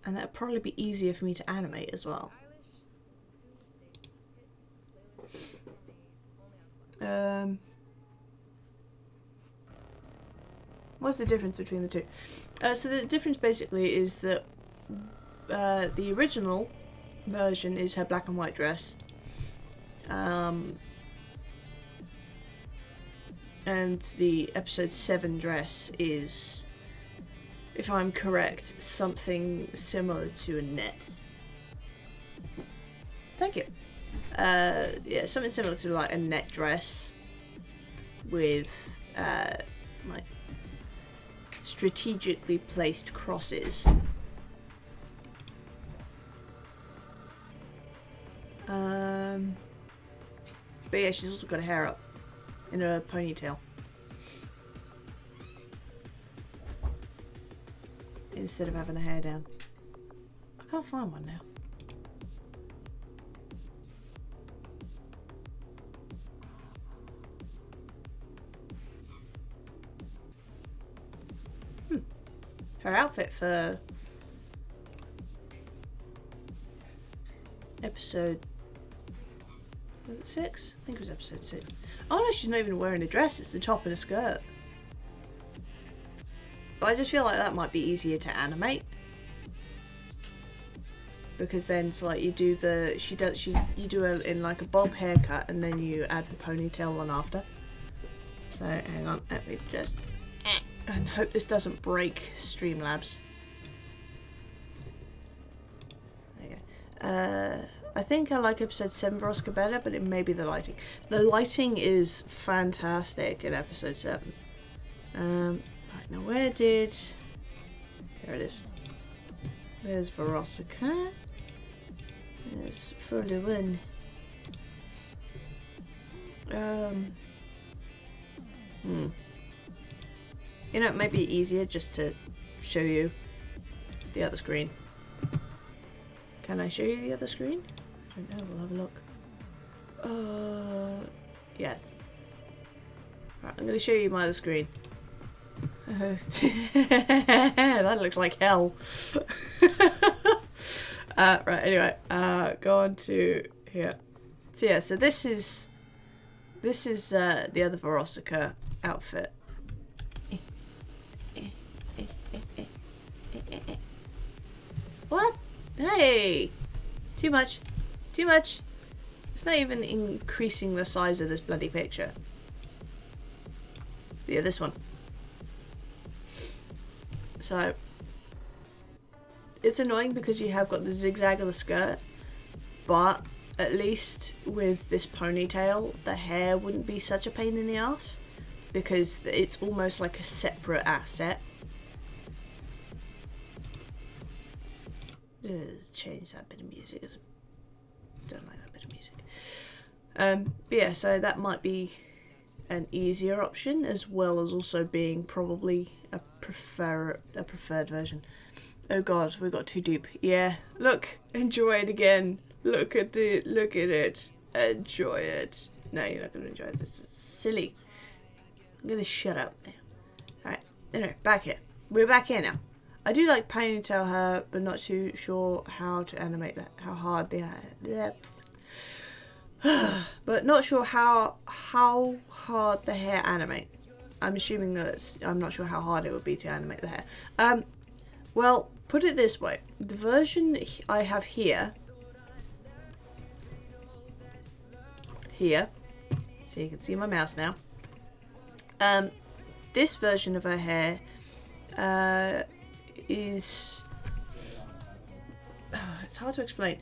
and that'd probably be easier for me to animate as well. What's the difference between the two? So the difference basically is that the original version is her black and white dress, and the episode 7 dress is, if I'm correct, something similar to a net. Thank you. Yeah, something similar to like a net dress with like strategically placed crosses. But yeah, she's also got her hair up in a ponytail instead of having her hair down. I can't find one now. Her outfit for episode, was it 6? I think it was episode 6. Oh no, she's not even wearing a dress, it's the top and a skirt. But I just feel like that might be easier to animate, because then it's like you do you do it in like a bob haircut and then you add the ponytail on after. So hang on, let me just and hope this doesn't break Streamlabs. There you go. I think I like episode 7 Verosika better, but it may be the lighting. The lighting is fantastic in episode 7. Right, now where did... There it is. There's Verosika. There's Helluva. You know, it might be easier just to show you the other screen. Can I show you the other screen? I don't know, we'll have a look. Yes. Right, I'm going to show you my other screen. That looks like hell. Right, anyway, go on to here. So yeah, so this is the other Verosika outfit. What? Hey! Too much. Too much. It's not even increasing the size of this bloody picture. But yeah, this one. So, it's annoying because you have got the zigzag of the skirt, but at least with this ponytail, the hair wouldn't be such a pain in the ass because it's almost like a separate asset. Change that bit of music. Don't like that bit of music. But yeah, so that might be an easier option, as well as also being probably a preferred version. Oh god, we got too deep. Yeah, look, enjoy it again. Look at it. Look at it. Enjoy it. No, you're not going to enjoy it. This is silly. I'm going to shut up now. Alright, anyway, back here. We're back here now. I do like ponytail hair, but not too sure how to animate that. How hard the hair. But not sure how hard the hair animate. I'm assuming that I'm not sure how hard it would be to animate the hair. Well, put it this way. The version I have here, so you can see my mouse now. This version of her hair is it's hard to explain.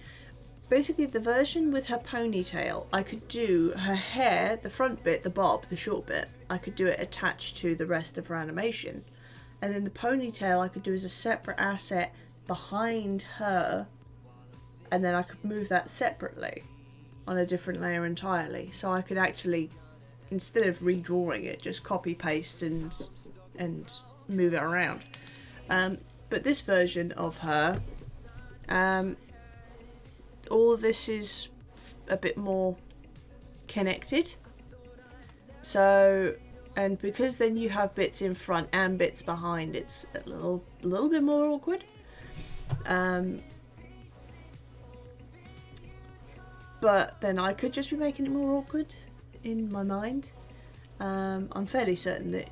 Basically, the version with her ponytail, I could do her hair, the front bit, the bob, the short bit, I could do it attached to the rest of her animation. And then the ponytail I could do as a separate asset behind her, and then I could move that separately on a different layer entirely. So I could actually, instead of redrawing it, just copy paste and move it around. But this version of her, all of this is a bit more connected. So, and because then you have bits in front and bits behind, it's a little bit more awkward. But then I could just be making it more awkward in my mind. I'm fairly certain that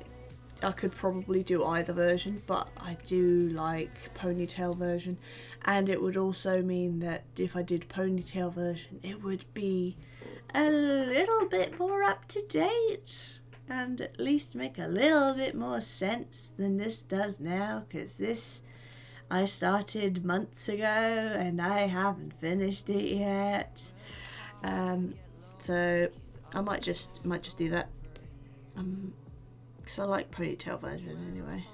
I could probably do either version, but I do like ponytail version, and it would also mean that if I did ponytail version, it would be a little bit more up to date and at least make a little bit more sense than this does now, because this I started months ago and I haven't finished it yet. So I might just do that. Because I like ponytail version anyway.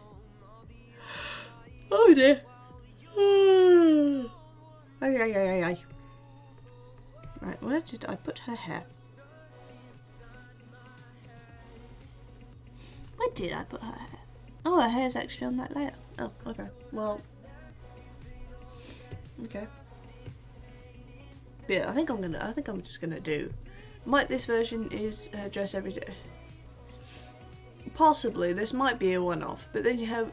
Oh dear. Ay. Right, where did I put her hair? Where did I put her hair? Oh, her hair's actually on that layer. Oh, okay. Well, okay. But yeah, I think I'm just gonna do. Might this version is dress every day. Possibly, this might be a one-off, but then you have,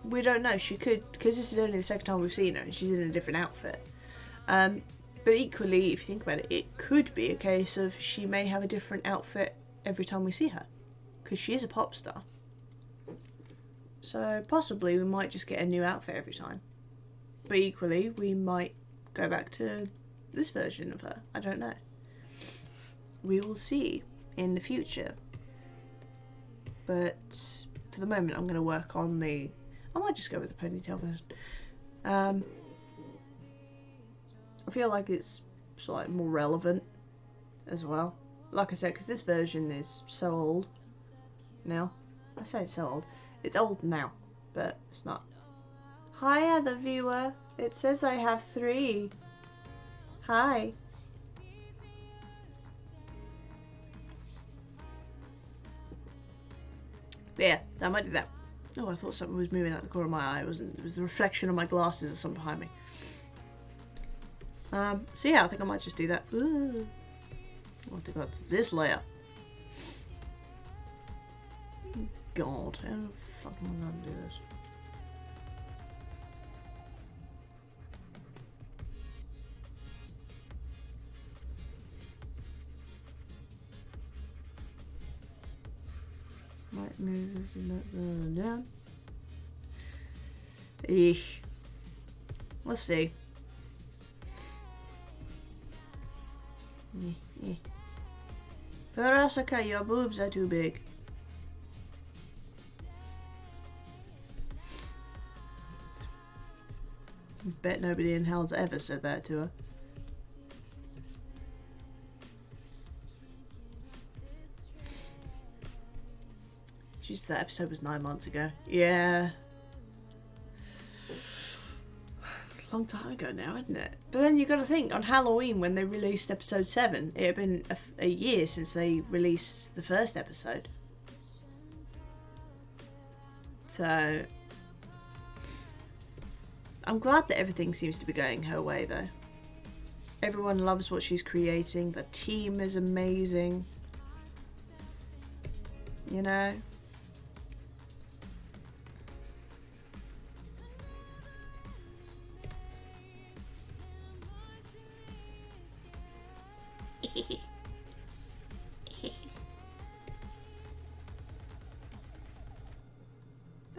we don't know, she could, because this is only the second time we've seen her and she's in a different outfit. But equally, if you think about it, it could be a case of she may have a different outfit every time we see her, because she is a pop star. So possibly we might just get a new outfit every time. But equally, we might go back to this version of her. I don't know. We will see in the future. But for the moment, I'm going to work on I might just go with the ponytail version. I feel like it's slightly more relevant as well. Like I said, because this version is so old now. I say it's so old. It's old now, but it's not. Hi, other viewer. It says I have 3. Hi. But yeah, I might do that. Oh, I thought something was moving out the corner of my eye. It wasn't. It was the reflection of my glasses or something behind me. So yeah, I think I might just do that. Ooh. I want to go to this layer. God, how the fuck am I going to do this? Might move down. Eesh. Let's see. Verosika, your boobs are too big. Bet nobody in hell's ever said that to her. Jeez, that episode was 9 months ago. Yeah. Long time ago now, isn't it? But then you got to think, on Halloween when they released episode 7, it had been a year since they released the first episode. So I'm glad that everything seems to be going her way though. Everyone loves what she's creating. The team is amazing. You know?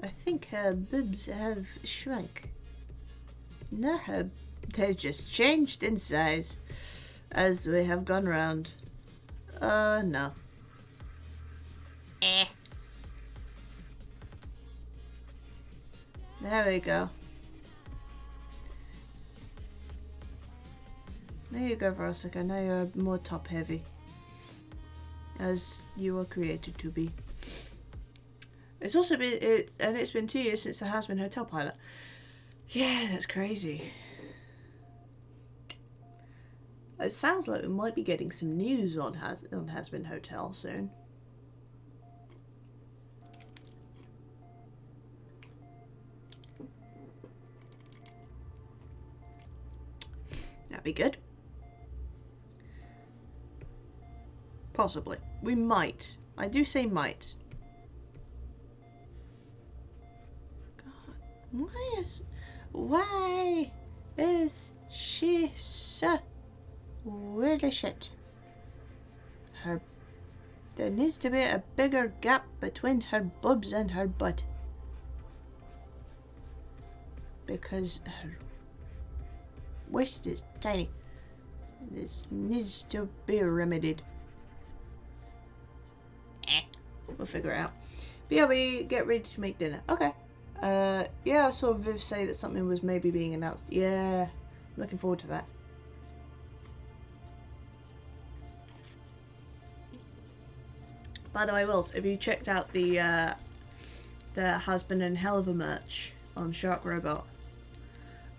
I think her boobs have shrunk. No, they've just changed in size as we have gone round. No. There we go. There you go, Verosika. Now you're more top heavy. As you were created to be. It's also been, it's been 2 years since the Has-Been Hotel pilot. Yeah, that's crazy. It sounds like we might be getting some news on Has-Been Hotel soon. That'd be good. Possibly. We might. I do say might. God, why is she so really shit? There needs to be a bigger gap between her boobs and her butt. Because her waist is tiny. This needs to be remedied. We'll figure it out. But yeah, we get ready to make dinner. Okay. Yeah, I saw Viv say that something was maybe being announced. Yeah, I'm looking forward to that. By the way, Wills, have you checked out the Has-Been and Helluva merch on Shark Robot?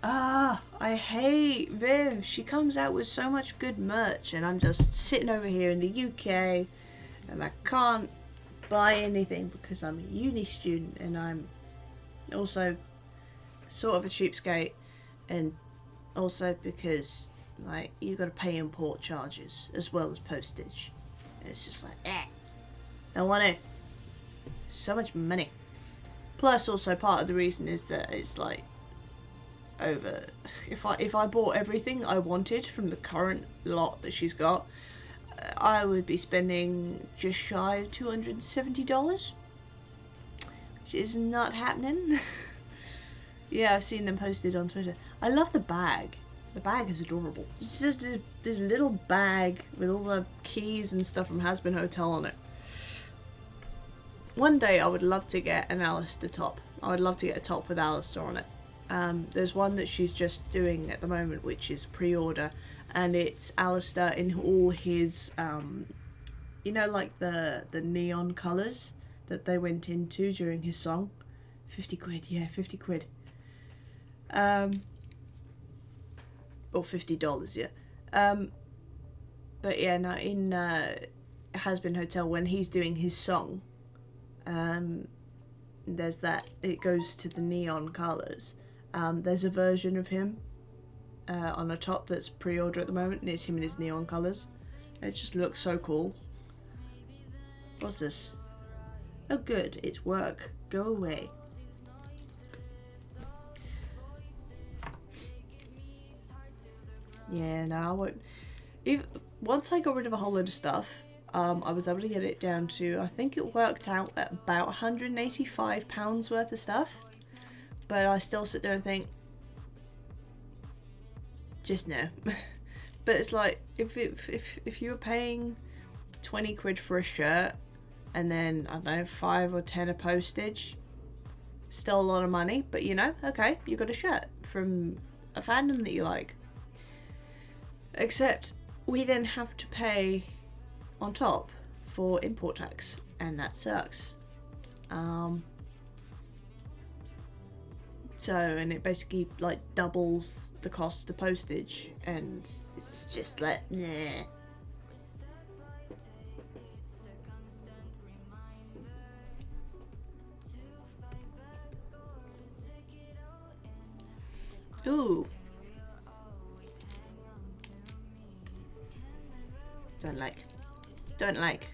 I hate Viv. She comes out with so much good merch and I'm just sitting over here in the UK and I can't buy anything because I'm a uni student and I'm also sort of a cheapskate, and also because like you got to pay import charges as well as postage. And it's just like, I want it. So much money. Plus, also part of the reason is that it's like over. If I bought everything I wanted from the current lot that she's got, I would be spending just shy of $270, which is not happening. Yeah, I've seen them posted on Twitter. I love the bag. The bag is adorable. It's just this little bag with all the keys and stuff from Has-Been Hotel on it. One day I would love to get an Alistair top. I would love to get a top with Alistair on it. There's one that she's just doing at the moment, which is pre-order, and it's Alistair in all his, you know, like the neon colours that they went into during his song. 50 quid, yeah, 50 quid. Or $50, yeah. But yeah, no, in Has-Been Hotel, when he's doing his song, there's that, it goes to the neon colours. There's a version of him on a top that's pre-order at the moment, and it's him in his neon colours. It just looks so cool. What's this? Oh good, it's work. Go away. Yeah, no, I won't. Once I got rid of a whole load of stuff, I was able to get it down to, I think it worked out at about £185 worth of stuff. But I still sit there and think, just no. But it's like, if you were paying 20 quid for a shirt, and then, I don't know, 5 or 10 a postage, still a lot of money, but you know, okay, you got a shirt from a fandom that you like. Except, we then have to pay on top for import tax, and that sucks. So, and it basically like doubles the cost of postage, and it's just like, nah. Ooh. Don't like. Don't like.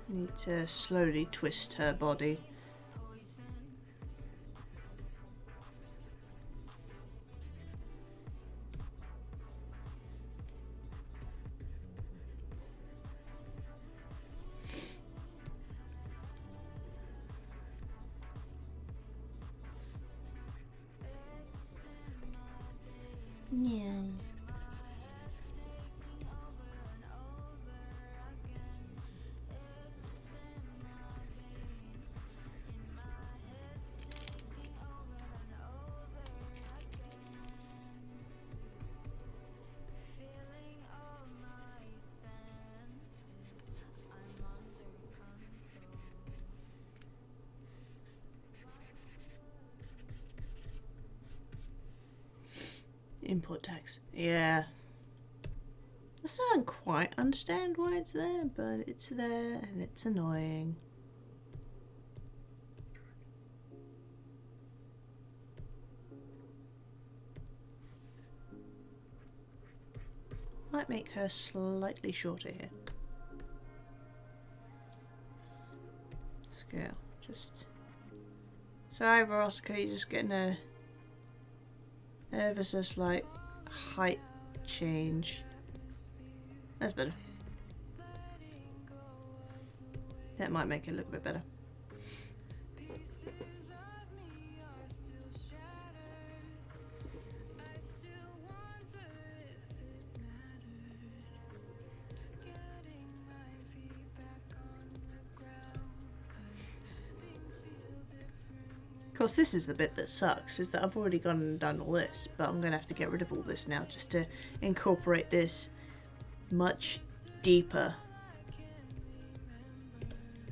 Need to slowly twist her body. Yeah. Import tax. Yeah. I still don't quite understand why it's there, but it's there and it's annoying. Might make her slightly shorter here. Scale. Just. Sorry, Verosika, you're just getting a ever so slight height change. That's better. That might make it look a bit better. Of course, this is the bit that sucks, is that I've already gone and done all this, but I'm going to have to get rid of all this now just to incorporate this much deeper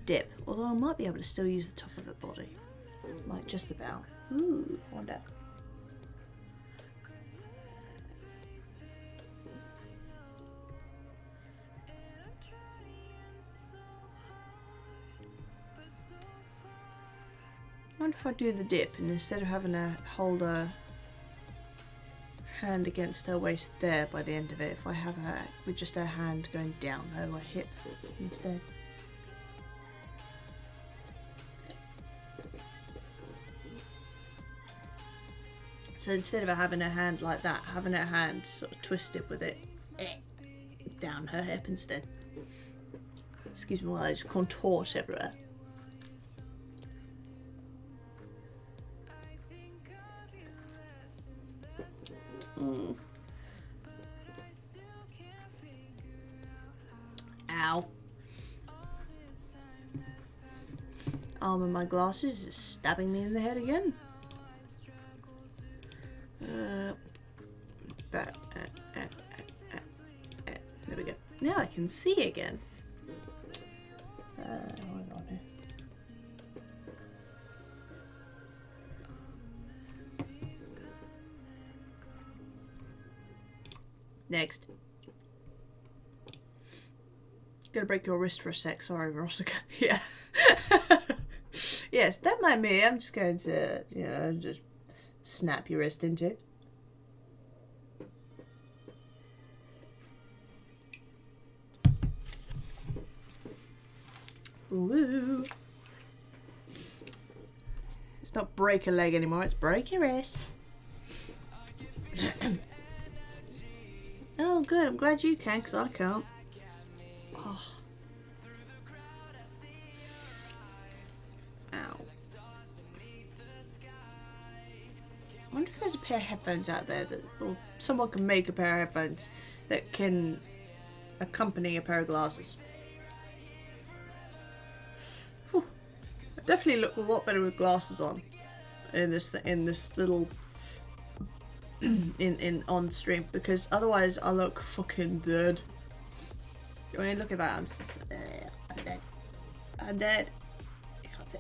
dip. Although I might be able to still use the top of the body. Like, just about. Ooh, I wonder. I wonder if I do the dip, and instead of having to hold her hand against her waist there by the end of it, if I have her with just her hand going down her hip instead. So instead of having her hand like that, having her hand sort of twisted with it down her hip instead. Excuse me while I just contort everywhere. Ow. Arm of my glasses is stabbing me in the head again. There we go. Now I can see again. Hold on here. Next. Gonna break your wrist for a sec. Sorry, Verosika. Yeah. Yes, don't mind me. I'm just going to, you know, just snap your wrist into. Woo. It's not break a leg anymore, it's break your wrist. Oh good, I'm glad you can, because I can't. Oh. Ow. I wonder if there's a pair of headphones out there that, or someone can make a pair of headphones that can accompany a pair of glasses. Whew. I definitely look a lot better with glasses on in this little in on stream, because otherwise I look fucking dead. I mean, look at that. I'm just, I'm dead. I'm dead. I can't say.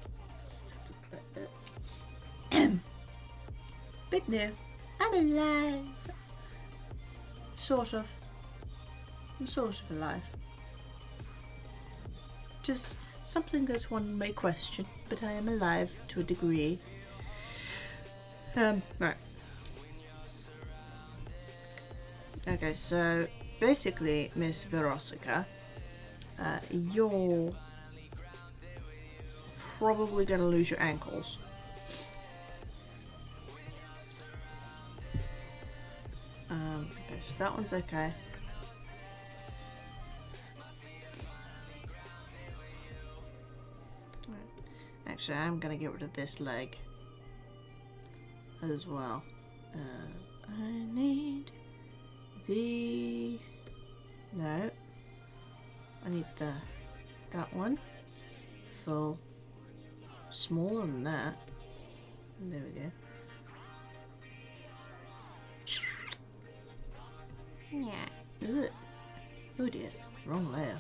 Bit new. I'm alive. Sort of. I'm sort of alive. Just something that one may question, but I am alive to a degree. Right. Okay, so basically, Miss Verosika, you're probably gonna lose your ankles. Okay, so that one's okay. Actually, I'm gonna get rid of this leg as well. I need the... No. I need that one. Full. Smaller than that. There we go. Yeah. Ugh. Oh dear. Wrong layer.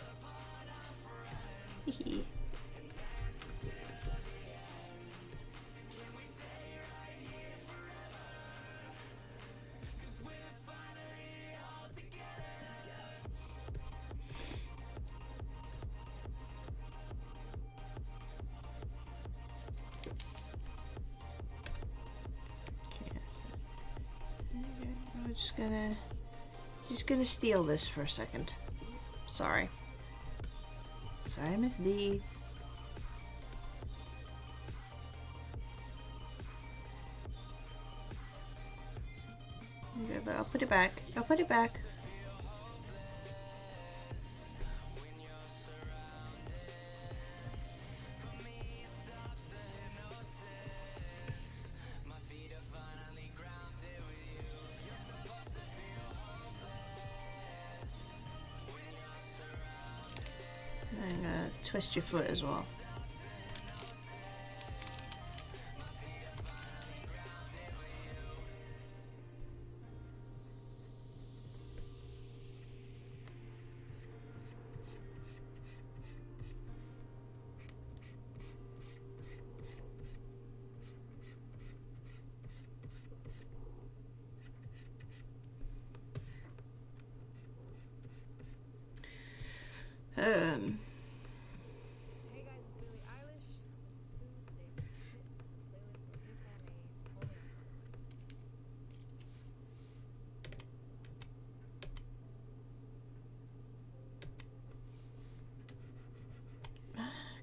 Hehe. We're just gonna steal this for a second. Sorry. Sorry, Miss B. Okay, but I'll put it back. I'll put it back. I'm gonna twist your foot as well.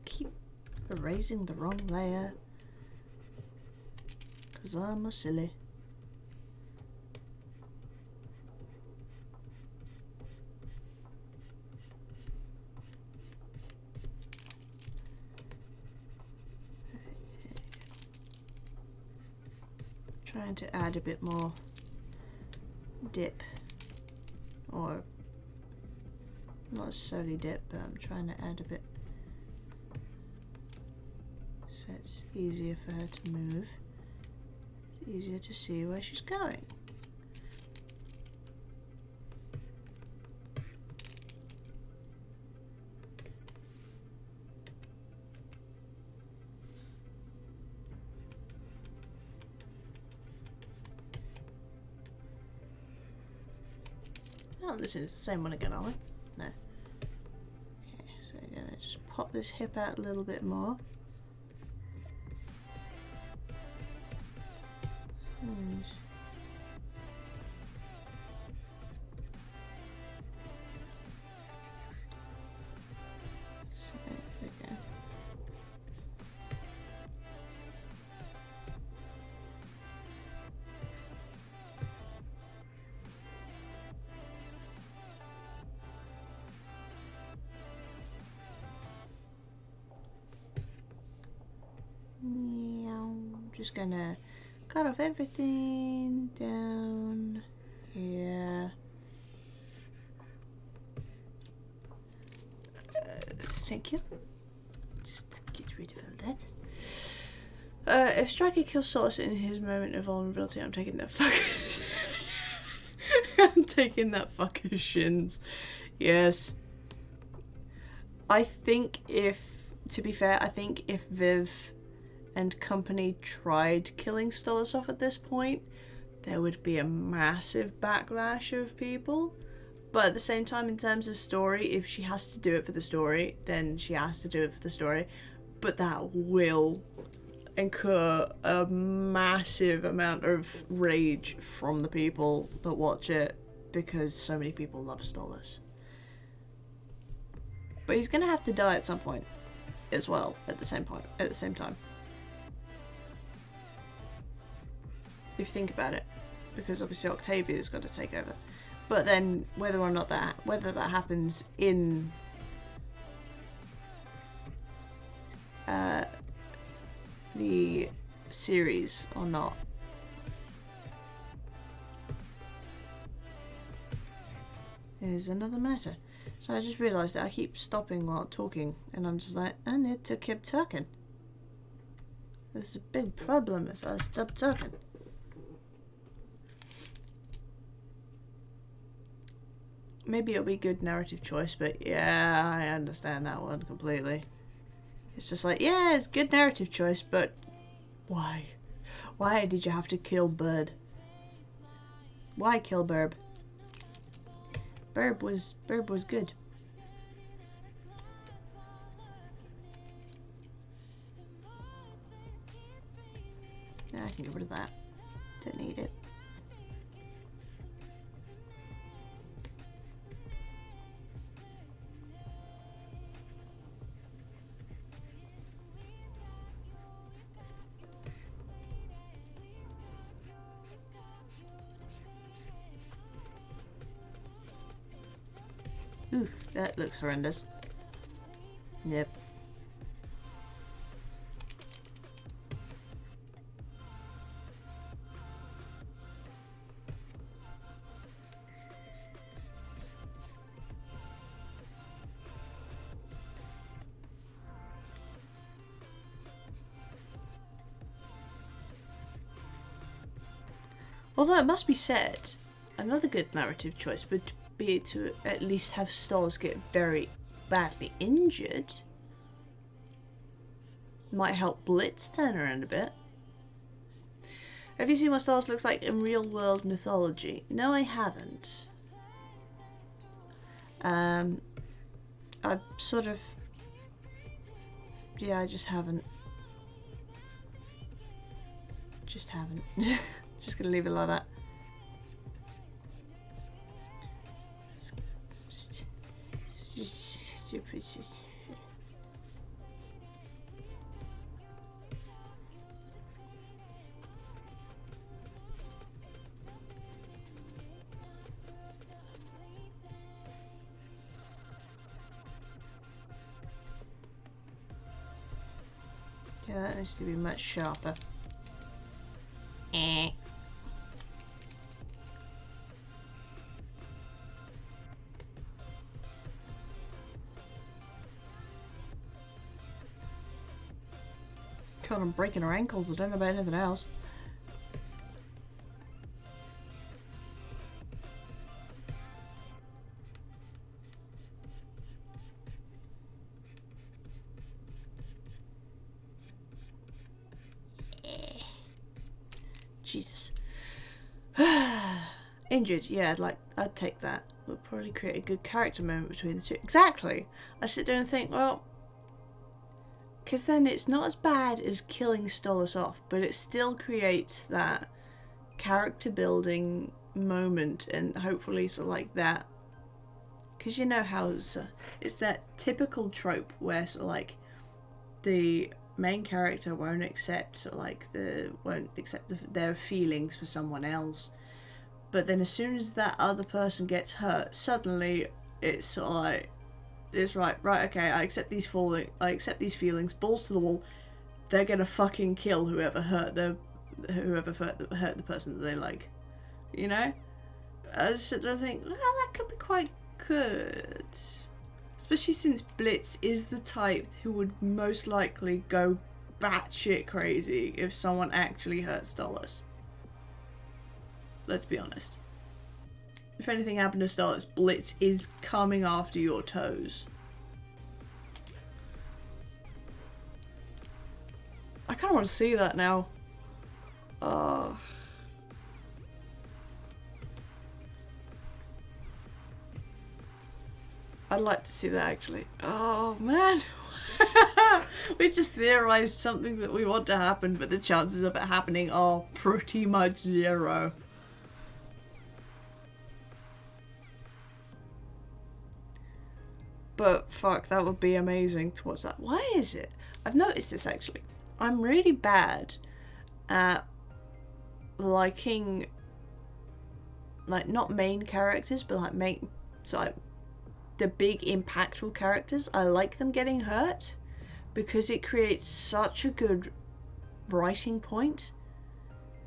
Keep erasing the wrong layer, 'cause I'm a silly. Trying to add a bit more dip, or not necessarily dip, but I'm trying to add a bit so it's easier for her to move, easier to see where she's going. Oh, this is the same one again, are we? No. Okay, so we're gonna just pop this hip out a little bit more. So, there we go. just gonna cut off everything down here. Thank you. Just get rid of all that. If Striker kills Solace in his moment of vulnerability, I'm taking that fucking... I'm taking that fucking shins. Yes. I think to be fair, I think if Viv and company tried killing Stolasov at this point, there would be a massive backlash of people. But at the same time, in terms of story, if she has to do it for the story, then she has to do it for the story. But that will incur a massive amount of rage from the people that watch it, because so many people love Stolas. But he's gonna have to die at some point as well, at the same time. If you think about it, because obviously Octavia's got to take over. But then whether that happens in the series or not is another matter. So I just realised that I keep stopping while talking, and I'm just like, I need to keep talking. This is a big problem if I stop talking. Maybe it'll be a good narrative choice, but yeah, I understand that one completely. It's just like, yeah, it's a good narrative choice, but why? Why did you have to kill Bird? Why kill Burb? Burb was good. Yeah, I can get rid of that. Don't need it. Ooh, that looks horrendous. Yep. Although it must be said, another good narrative choice would be to at least have Stolas get very badly injured. Might help Blitz turn around a bit. Have you seen what Stolas looks like in real world mythology? No, I haven't. I sort of... Yeah, I just haven't. Just haven't. Just gonna leave it like that. Just super. Yeah, that needs to be much sharper. God, I'm breaking her ankles. I don't know about anything else. Jesus. Injured, yeah, I'd take that. Would probably create a good character moment between the two. Exactly. I sit there and think, well, because then it's not as bad as killing Stolas off, but it still creates that character building moment, and hopefully sort of like that. Because you know how it's that typical trope where sort of like the main character won't accept sort of like their feelings for someone else, but then as soon as that other person gets hurt, suddenly it's sort of like, it's right, okay, I accept these feelings, balls to the wall, they're gonna fucking kill whoever hurt the person that they like. You know? I just sit there and think, well, that could be quite good. Especially since Blitz is the type who would most likely go batshit crazy if someone actually hurt Stolas. Let's be honest. If anything happened to Stolas, Blitz is coming after your toes. I kind of want to see that now. Oh. I'd like to see that actually. Oh man. We just theorized something that we want to happen, but the chances of it happening are pretty much 0. But fuck, that would be amazing to watch that. Why is it? I've noticed this actually. I'm really bad at liking, like, not main characters, but like the big impactful characters. I like them getting hurt because it creates such a good writing point,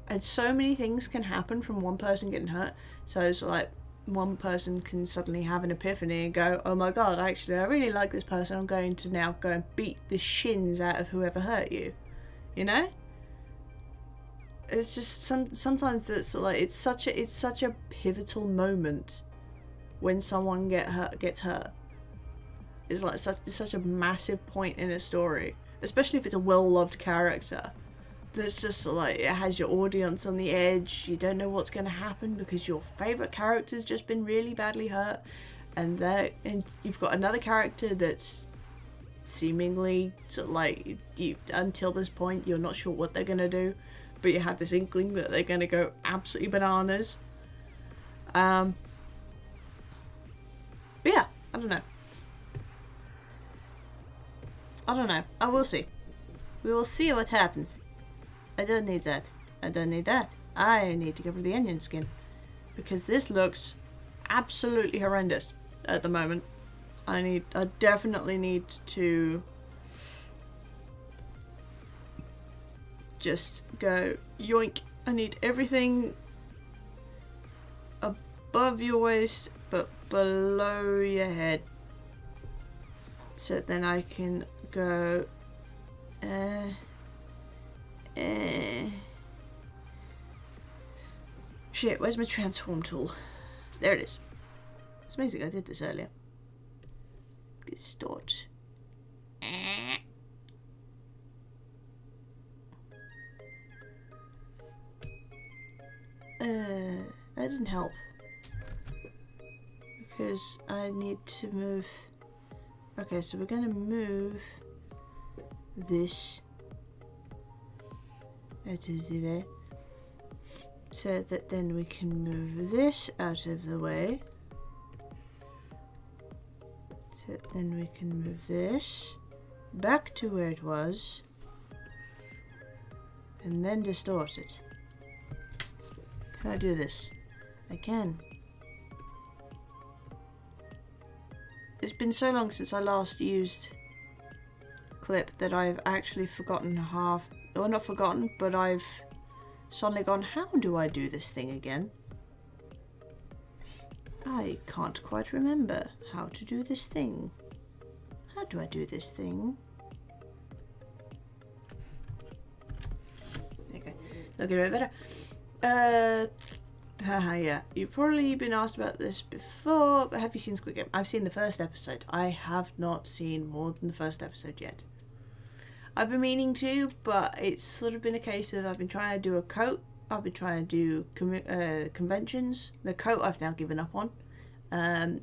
and so many things can happen from one person getting hurt. So it's like one person can suddenly have an epiphany and go, oh my god, actually I really like this person, I'm going to now go and beat the shins out of whoever hurt you, you know? It's just sometimes it's like it's such a pivotal moment when someone gets hurt. It's like such a massive point in a story, especially if it's a well-loved character. That's just like, it has your audience on the edge. You don't know what's going to happen because your favourite character's just been really badly hurt, and you've got another character that's seemingly sort of like, until this point you're not sure what they're going to do, but you have this inkling that they're going to go absolutely bananas. But yeah, I don't know. I will see. We will see what happens. I don't need that. I don't need that. I need to get rid of the onion skin, because this looks absolutely horrendous at the moment. I definitely need to just go yoink. I need everything above your waist but below your head, so then I can go shit, where's my transform tool? There it is. It's amazing I did this earlier. Distort. That didn't help, because I need to move. Okay, so we're gonna move this out of the way, so that then we can move this out of the way, so that then we can move this back to where it was, and then distort it. Can I do this? I can. It's been so long since I last used clip that I've actually forgotten half, or not forgotten, but I've suddenly gone, how do I do this thing again? I can't quite remember how to do this thing. How do I do this thing? Okay, look at it better. Yeah, you've probably been asked about this before, but have you seen Squid Game? I've seen the first episode. I have not seen more than the first episode yet. I've been meaning to, but it's sort of been a case of I've been trying to do a coat. I've been trying to do conventions. The coat I've now given up on.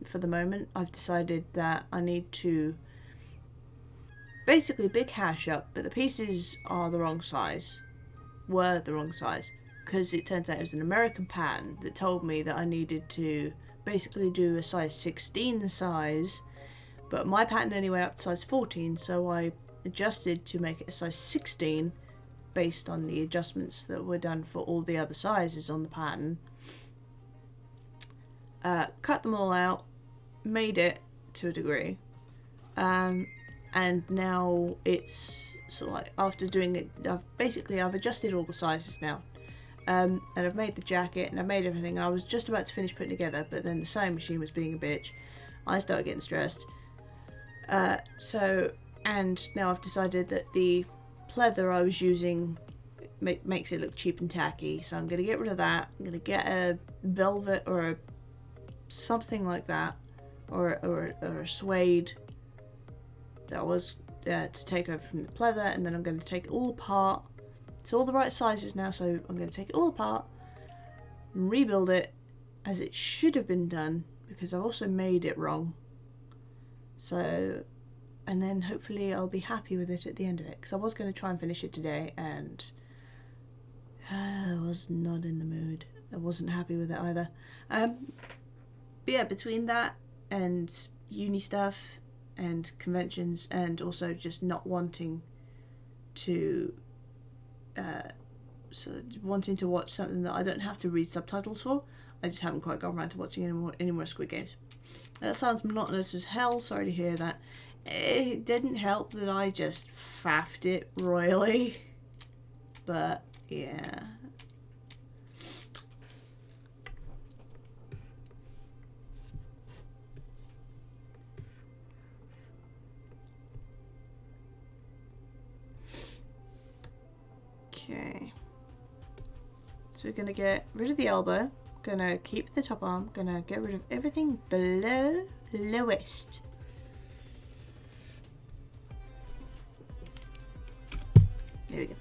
For the moment, I've decided that I need to basically big hash up, but the pieces are the wrong size. Were the wrong size. Because it turns out it was an American pattern that told me that I needed to basically do a size 16 size, but my pattern only went up to size 14, so I adjusted to make it a size 16 based on the adjustments that were done for all the other sizes on the pattern. Cut them all out, made it to a degree, and and now it's sort of like, after doing it, I've adjusted all the sizes now, and I've made the jacket and I've made everything, and I was just about to finish putting it together, but then the sewing machine was being a bitch. I started getting stressed, and now I've decided that the pleather I was using makes it look cheap and tacky, so I'm going to get rid of that. I'm going to get a velvet or something like that, or a suede that was to take over from the pleather, and then I'm going to take it all apart. It's all the right sizes now, so I'm going to take it all apart and rebuild it as it should have been done, because I've also made it wrong. So, and then hopefully I'll be happy with it at the end of it, because I was going to try and finish it today, and I was not in the mood. I wasn't happy with it either. But yeah, between that and uni stuff and conventions, and also just not wanting to wanting to watch something that I don't have to read subtitles for, I just haven't quite gone around to watching any more Squid Games. That sounds monotonous as hell, sorry to hear that. It didn't help that I just faffed it royally, but yeah. Okay, so we're gonna get rid of the elbow, gonna keep the top arm, gonna get rid of everything below the waist. There we go.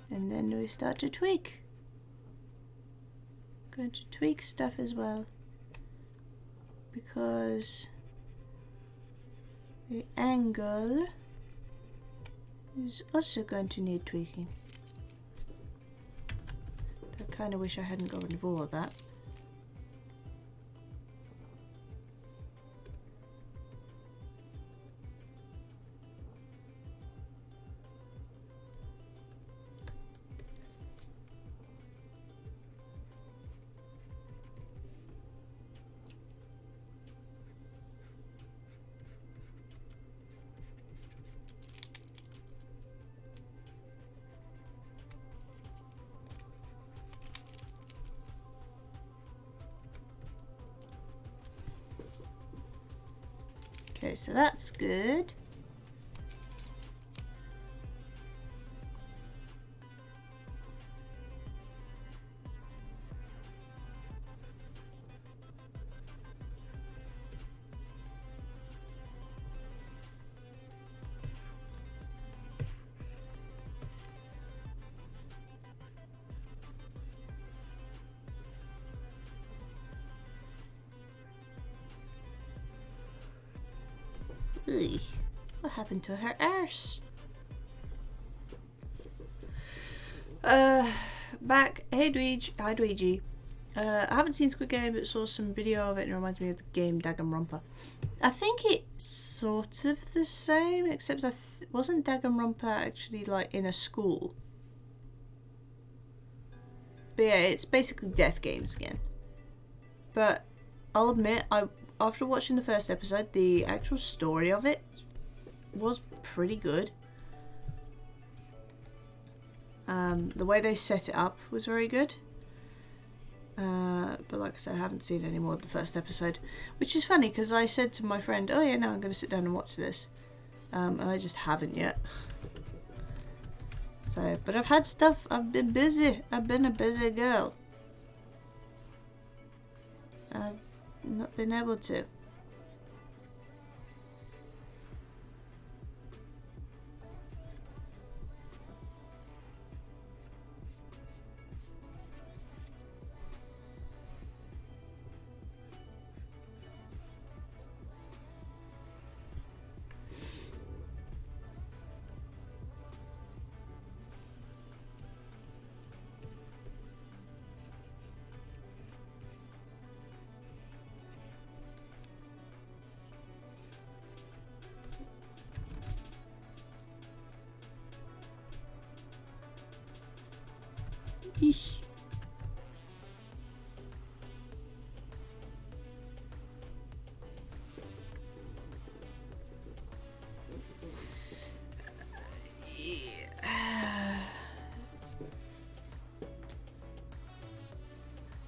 And then we start to tweak. Going to tweak stuff as well, because the angle is also going to need tweaking. I kind of wish I hadn't got rid of all of that. Okay, so that's good. Ugh, what happened to her arse? Back. Hey Dweege. Hi Dweegee. I haven't seen Squid Game, but saw some video of it and it reminds me of the game Danganronpa. I think it's sort of the same, except wasn't Danganronpa actually like in a school? But yeah, it's basically death games again. But I'll admit, after watching the first episode, the actual story of it was pretty good. The way they set it up was very good. But like I said, I haven't seen any more of the first episode. Which is funny, because I said to my friend, oh yeah, no, I'm going to sit down and watch this. And I just haven't yet. So, but I've had stuff, I've been busy. I've been a busy girl. I've not been able to. Eesh.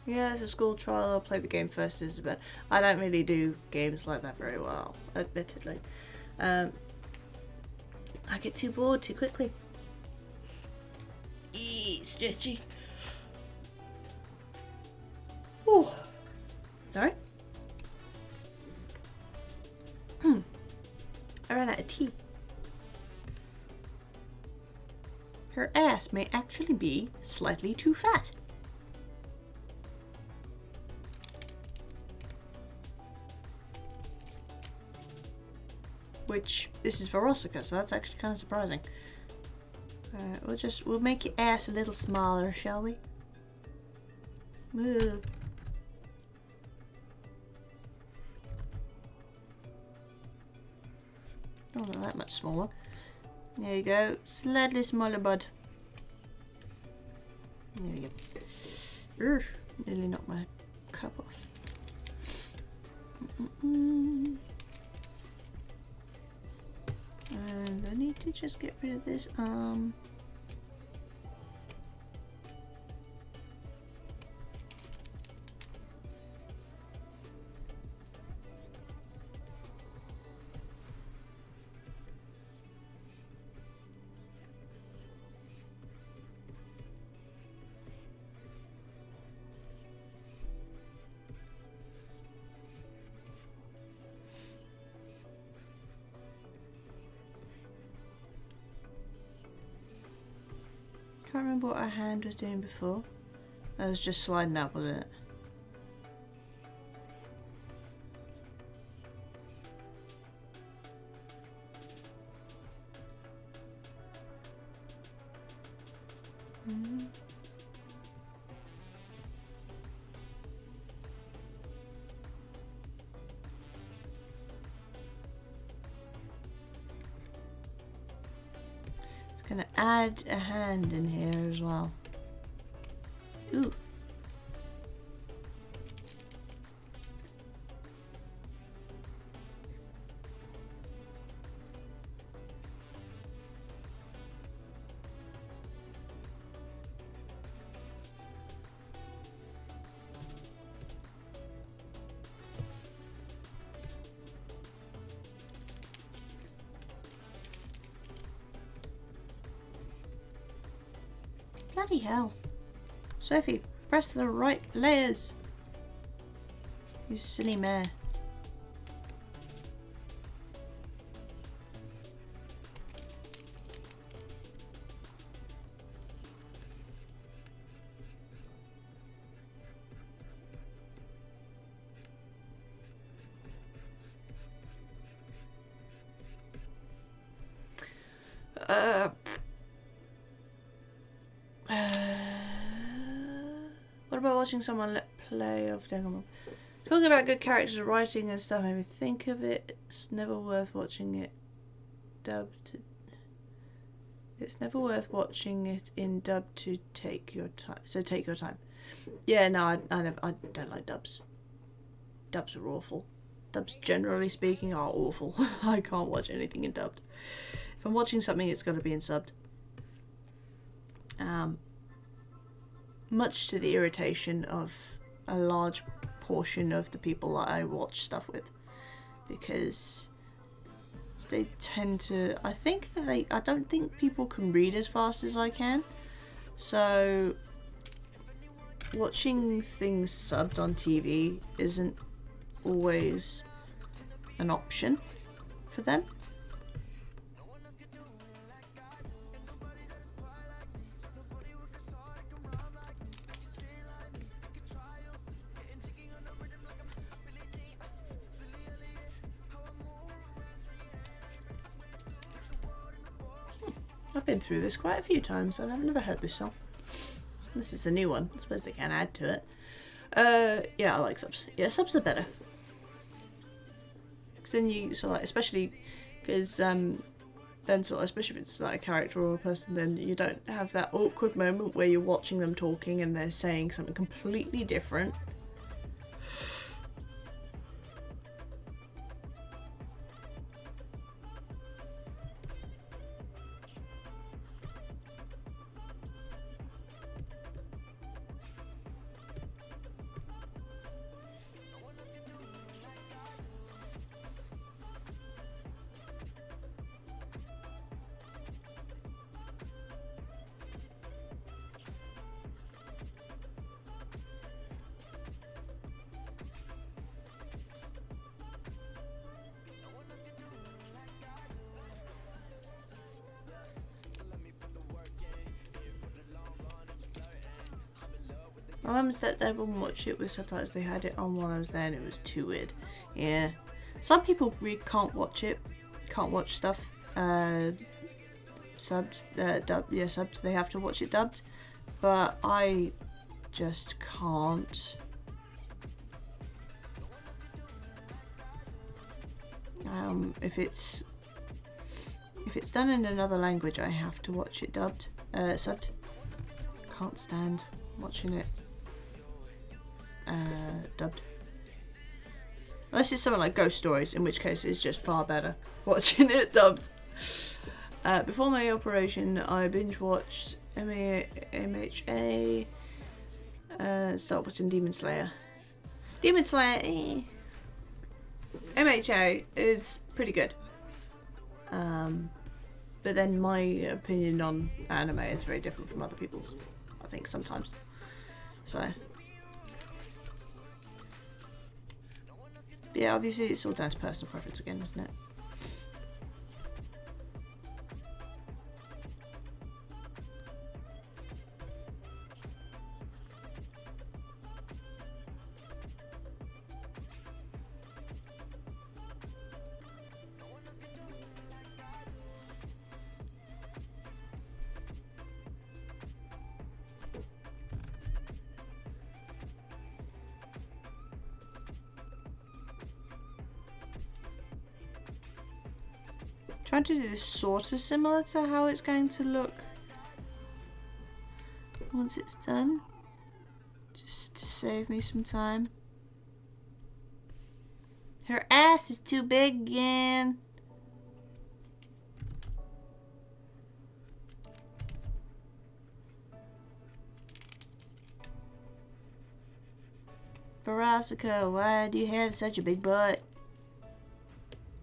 Yeah, it's a school trial. I'll play the game first, but I don't really do games like that very well, admittedly. I get too bored too quickly. Stretchy. Oh, sorry. I ran out of tea. Her ass may actually be slightly too fat. Which, this is Verosika, so that's actually kind of surprising. Alright, we'll make your ass a little smaller, shall we? Moo. Oh, not that much smaller. There you go. Slightly smaller, bud. There we go. Nearly knocked my cup off. And I need to just get rid of this arm. Can't remember what our hand was doing before. That was just sliding up, wasn't it? Gonna add a hand in here as well. Ooh. Bloody hell. Sophie, press the right layers. You silly mare. What about watching someone let play of Danganronpa? Talking about good characters, writing and stuff made me think of it. It's never worth watching it dubbed. It's never worth watching it in dub to take your time. So take your time. Yeah, no, I don't like dubs. Dubs are awful. Dubs, generally speaking, are awful. I can't watch anything in dubbed. If I'm watching something, it's got to be in subbed. Much to the irritation of a large portion of the people that I watch stuff with, because they tend to, I don't think people can read as fast as I can, so watching things subbed on TV isn't always an option for them. I've been through this quite a few times and I've never heard this song. This is a new one. I suppose they can add to it. Yeah, I like subs. Yeah, subs are better. Because then you, so like, especially because then sort of, especially if it's like a character or a person, then you don't have that awkward moment where you're watching them talking and they're saying something completely different. My mum said they wouldn't watch it with subtitles. They had it on while I was there and it was too weird. Yeah. Some people really can't watch it. Can't watch stuff subbed. Dubbed. Yeah, subbed. They have to watch it dubbed. But I just can't. If it's done in another language, I have to watch it dubbed. Subbed. Can't stand watching it dubbed. Unless it's something like Ghost Stories, in which case it's just far better watching it dubbed. Before my operation, I binge watched MHA. Start watching Demon Slayer. Demon Slayer. MHA is pretty good. But then my opinion on anime is very different from other people's, I think, sometimes. So, yeah, obviously it's all down to personal preference again, isn't it? Trying to do this sort of similar to how it's going to look once it's done, just to save me some time. Her ass is too big again. Verosika, why do you have such a big butt?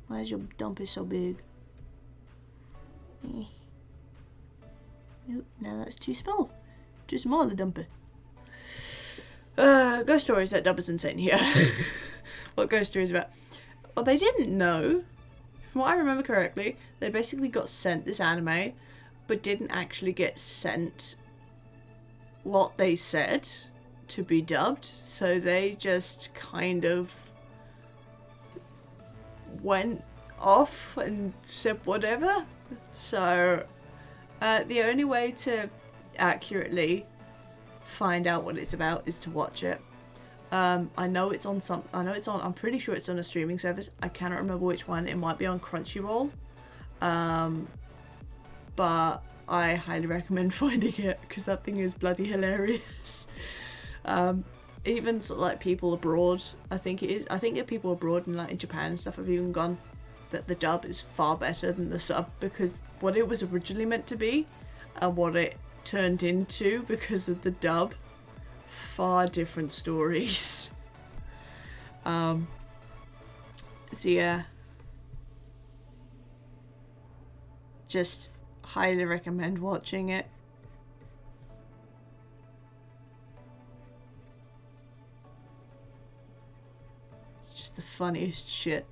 Why is your dumpy so big? Nope, now that's too small. Too small, the dumper. Ghost Stories, that dub is insane here. What Ghost Story is about? Well, they didn't know. From what I remember correctly, they basically got sent this anime, but didn't actually get sent what they said to be dubbed. So they just kind of went off and said whatever. So the only way to accurately find out what it's about is to watch it. I know it's on I'm pretty sure it's on a streaming service. I cannot remember which one. It might be on Crunchyroll. But I highly recommend finding it because that thing is bloody hilarious. Even sort of like people abroad, I think that people abroad and like in Japan and stuff have even gone that the dub is far better than the sub, because what it was originally meant to be and what it turned into because of the dub, far different stories. So yeah, just highly recommend watching it. It's just the funniest shit.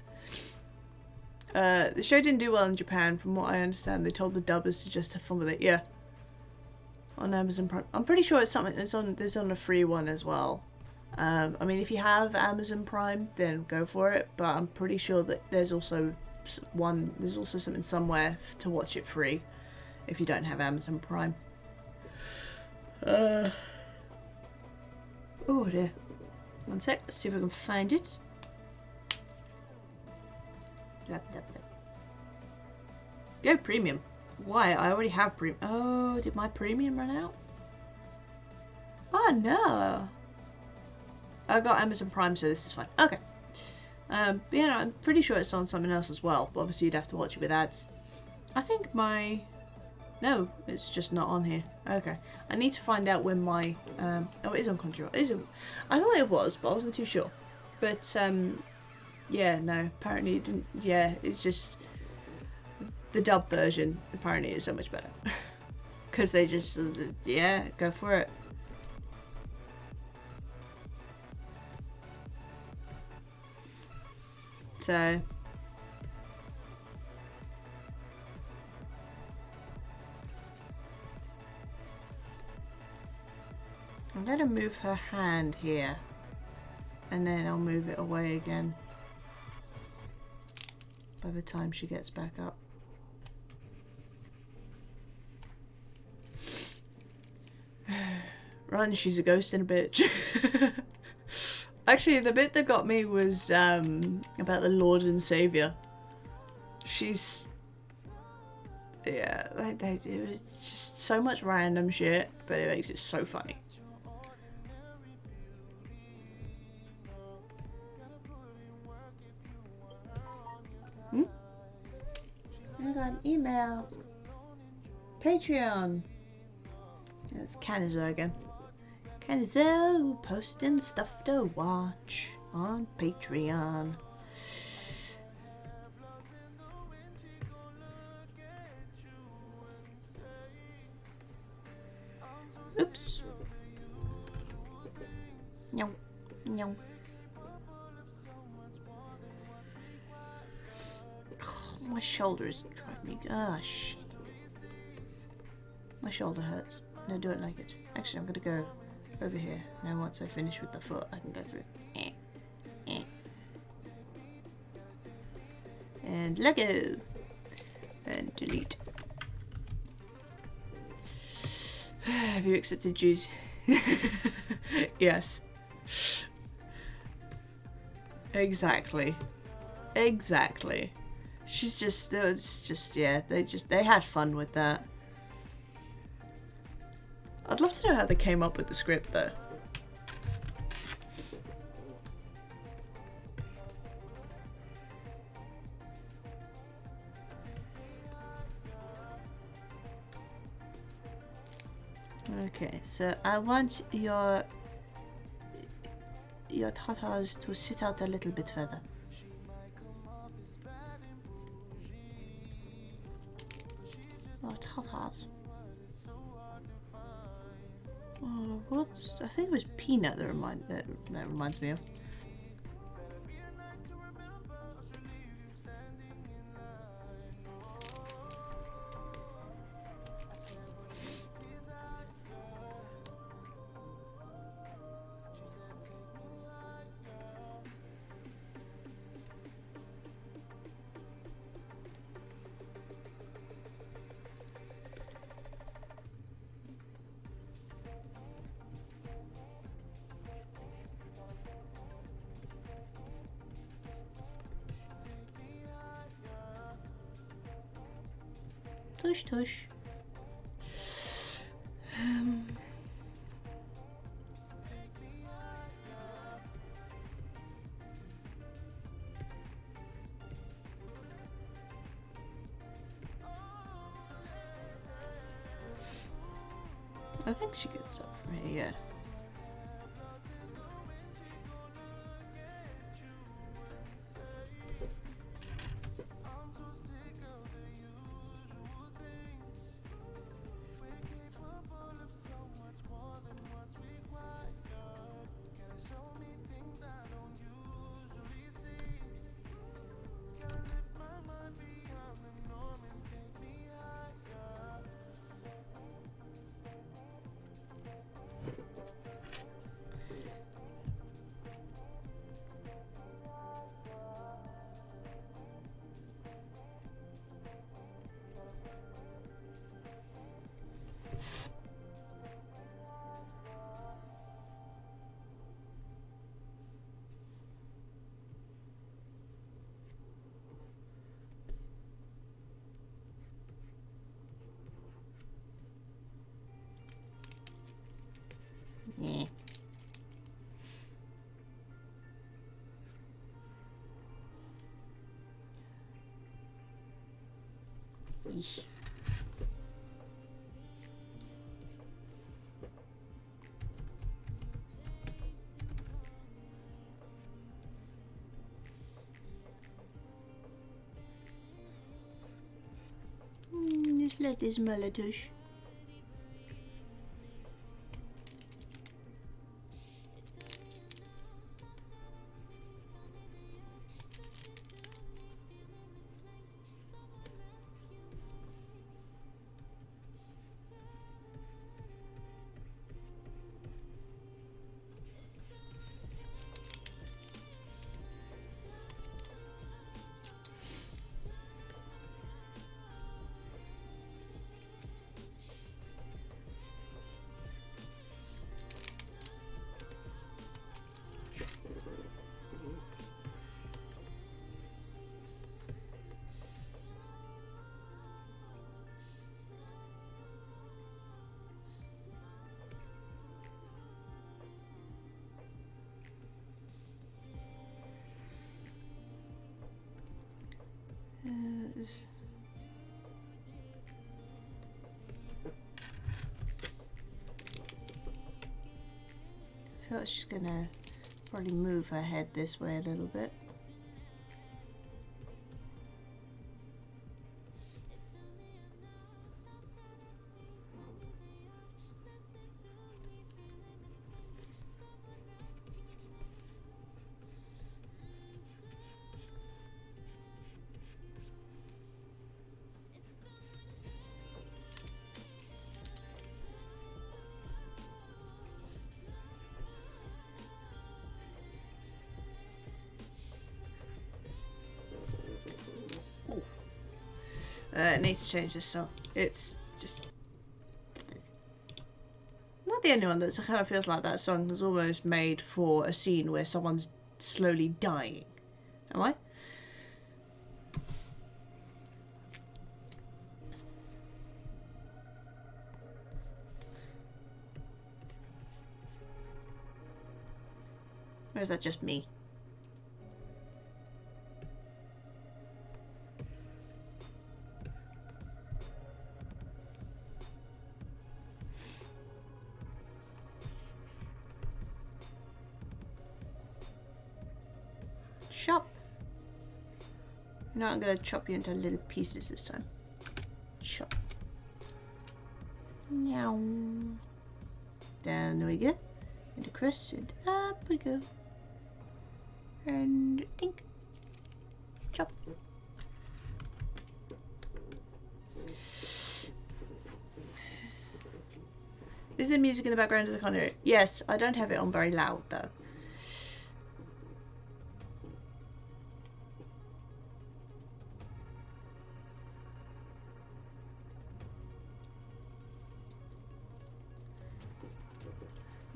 The show didn't do well in Japan, from what I understand. They told the dubbers to just have fun with it. Yeah, on Amazon Prime. I'm pretty sure it's something that's on. There's on a free one as well. I mean, if you have Amazon Prime, then go for it. But I'm pretty sure that there's also one. There's also something somewhere to watch it free if you don't have Amazon Prime. Oh dear. One sec. Let's see if I can find it. Blah, blah, blah. Go premium. Why? I already have premium. Oh, did my premium run out? Oh no. I got Amazon Prime, so this is fine. Okay. But yeah, no, I'm pretty sure it's on something else as well. But obviously you'd have to watch it with ads. I think my... No, it's just not on here. Okay. I need to find out when my... oh, it is on Crunchyroll. I thought it was, but I wasn't too sure. But, yeah, no. Apparently it didn't... Yeah, it's just... The dub version, apparently, is so much better. Because they just... Yeah, go for it. So... I'm going to move her hand here. And then I'll move it away again. By the time she gets back up. Run, she's a ghost and a bitch. Actually, the bit that got me was about the Lord and Saviour. She's... Yeah, it was just so much random shit, but it makes it so funny. I got an email. Patreon. It's Kanizo again. Kanizo posting stuff to watch on Patreon. Oops. No. No. My shoulder is driving me. Ah, shit. My shoulder hurts. No, don't like it. Actually, I'm gonna go over here. Now, once I finish with the foot, I can go through. And let go. And delete. Have you accepted Jews? Yes. Exactly. Exactly. She's just, it's just, yeah, they had fun with that. I'd love to know how they came up with the script though. Okay, so I want your tatas to sit out a little bit further. Oh, tatas. Oh, what's... I think it was Peanut that reminds me of. Tush tush. I think she gets up from here, yeah. Eesh. Just let this melatush. I feel like she's gonna probably move her head this way a little bit. It needs to change this song. It's just... I'm not the only one that kind of feels like that song is almost made for a scene where someone's slowly dying. Am I? Or is that just me? Chop. You know, I'm gonna chop you into little pieces this time. Chop. Meow. Down we go. And across and up we go. And think. Chop. Is there music in the background of the corner? Yes, I don't have it on very loud though.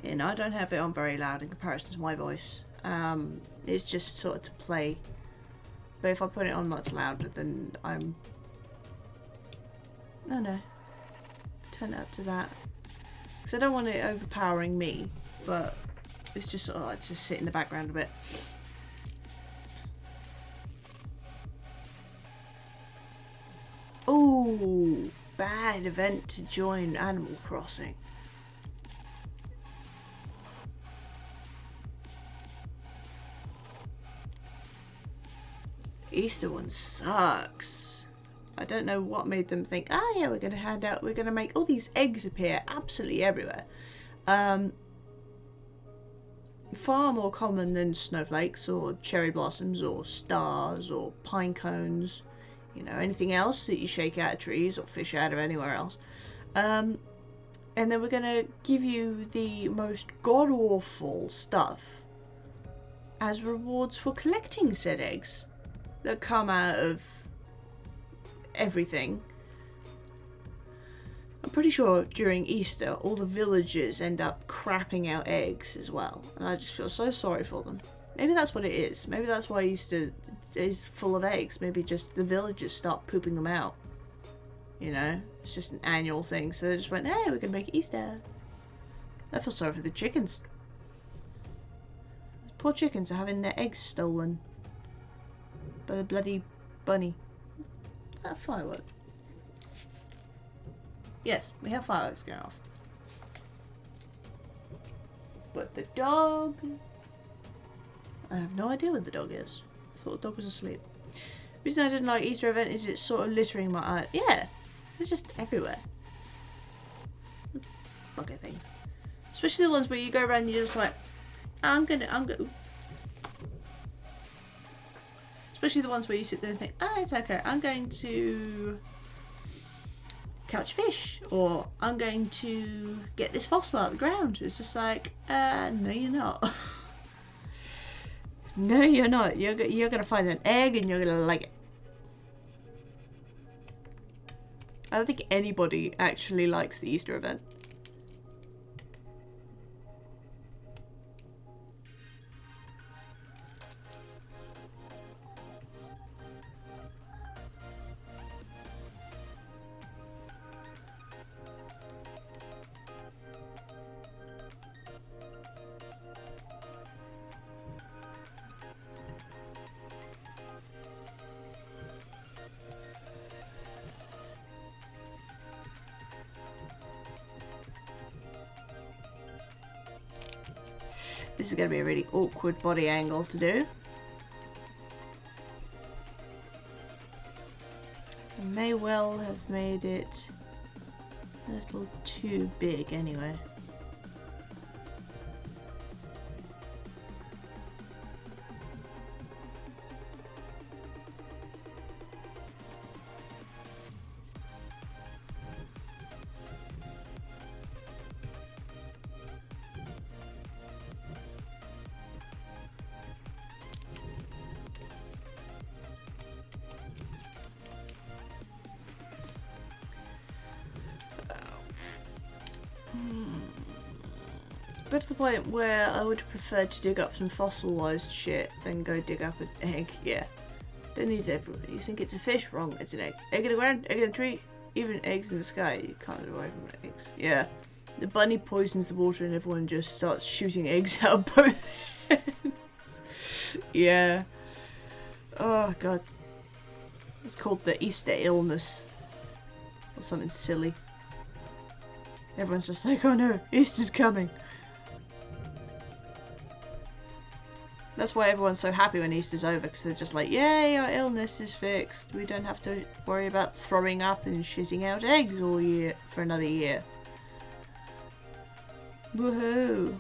And I don't have it on very loud in comparison to my voice. It's just sort of to play. But if I put it on much louder, then I'm... Oh no. Turn it up to that. Because I don't want it overpowering me, but it's just sort of like to sit in the background a bit. Ooh, bad event to join Animal Crossing. Easter one sucks. I don't know what made them think, oh yeah, we're going to make all these eggs appear absolutely everywhere. Far more common than snowflakes or cherry blossoms or stars or pine cones, you know, anything else that you shake out of trees or fish out of anywhere else. And then we're going to give you the most god-awful stuff as rewards for collecting said eggs that come out of everything. I'm pretty sure during Easter all the villagers end up crapping out eggs as well, and I just feel so sorry for them. Maybe that's what it is. Maybe that's why Easter is full of eggs. Maybe just the villagers start pooping them out. You know, it's just an annual thing, so they just went, hey, we're gonna make Easter. I feel sorry for the chickens. Poor chickens are having their eggs stolen by the bloody bunny. Is that a firework? Yes, we have fireworks going off. But the dog... I have no idea where the dog is. I thought the dog was asleep. The reason I didn't like Easter event is it's sort of littering my eye. Yeah, it's just everywhere. Bugger things. Especially the ones where you go around and you're just like, I'm gonna. Especially the ones where you sit there and think, oh, it's okay, I'm going to catch fish, or I'm going to get this fossil out of the ground. It's just like, no you're not. No you're not. You're gonna find an egg and you're gonna like it. I don't think anybody actually likes the Easter event. This is going to be a really awkward body angle to do. I may well have made it a little too big anyway. Got to the point where I would prefer to dig up some fossilized shit than go dig up an egg. Yeah. Don't need it everywhere. You think it's a fish? Wrong. It's an egg. Egg in the ground, egg in the tree, even eggs in the sky. You can't get away from eggs. Yeah. The bunny poisons the water and everyone just starts shooting eggs out of both ends. Yeah. Oh god. It's called the Easter illness. Or something silly. Everyone's just like, oh no, Easter's coming. That's why everyone's so happy when Easter's over, because they're just like, yay, our illness is fixed. We don't have to worry about throwing up and shitting out eggs all year for another year. Woohoo!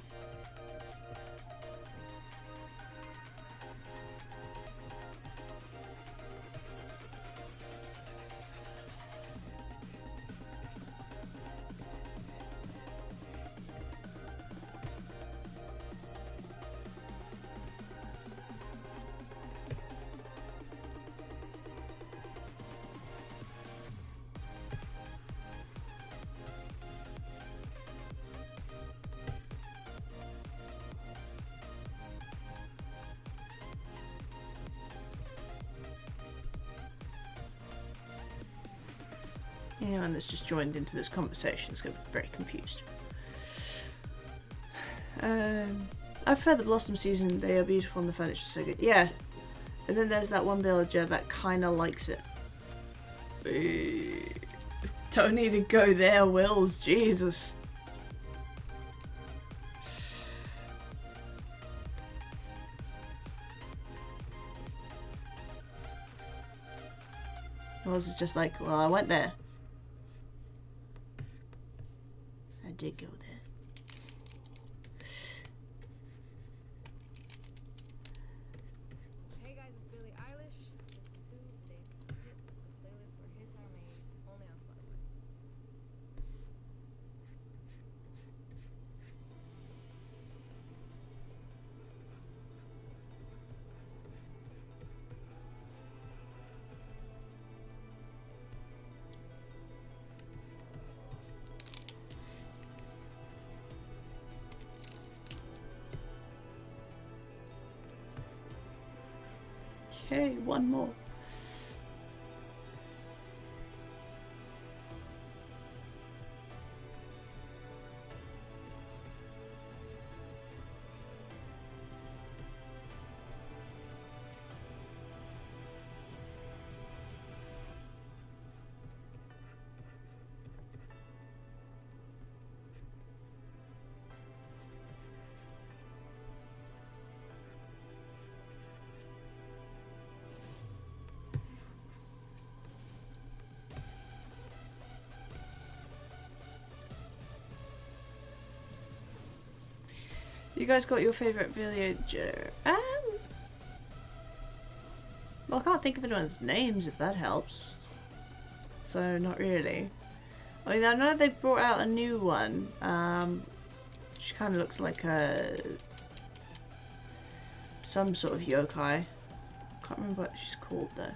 Anyone that's just joined into this conversation is going to be very confused. I prefer the Blossom season. They are beautiful and the furniture's so good. Yeah. And then there's that one villager that kind of likes it. Don't need to go there, Wills. Jesus. Wills is just like, well, I went there. I did go there. Hey guys, it's Billie Eilish. Listen to today's hits, the playlist where hits are made, only on Spotify. Okay, one more. You guys got your favourite villager? Well, I can't think of anyone's names if that helps. So, not really. I mean, I know they've brought out a new one. She kind of looks like some sort of yokai. Can't remember what she's called though.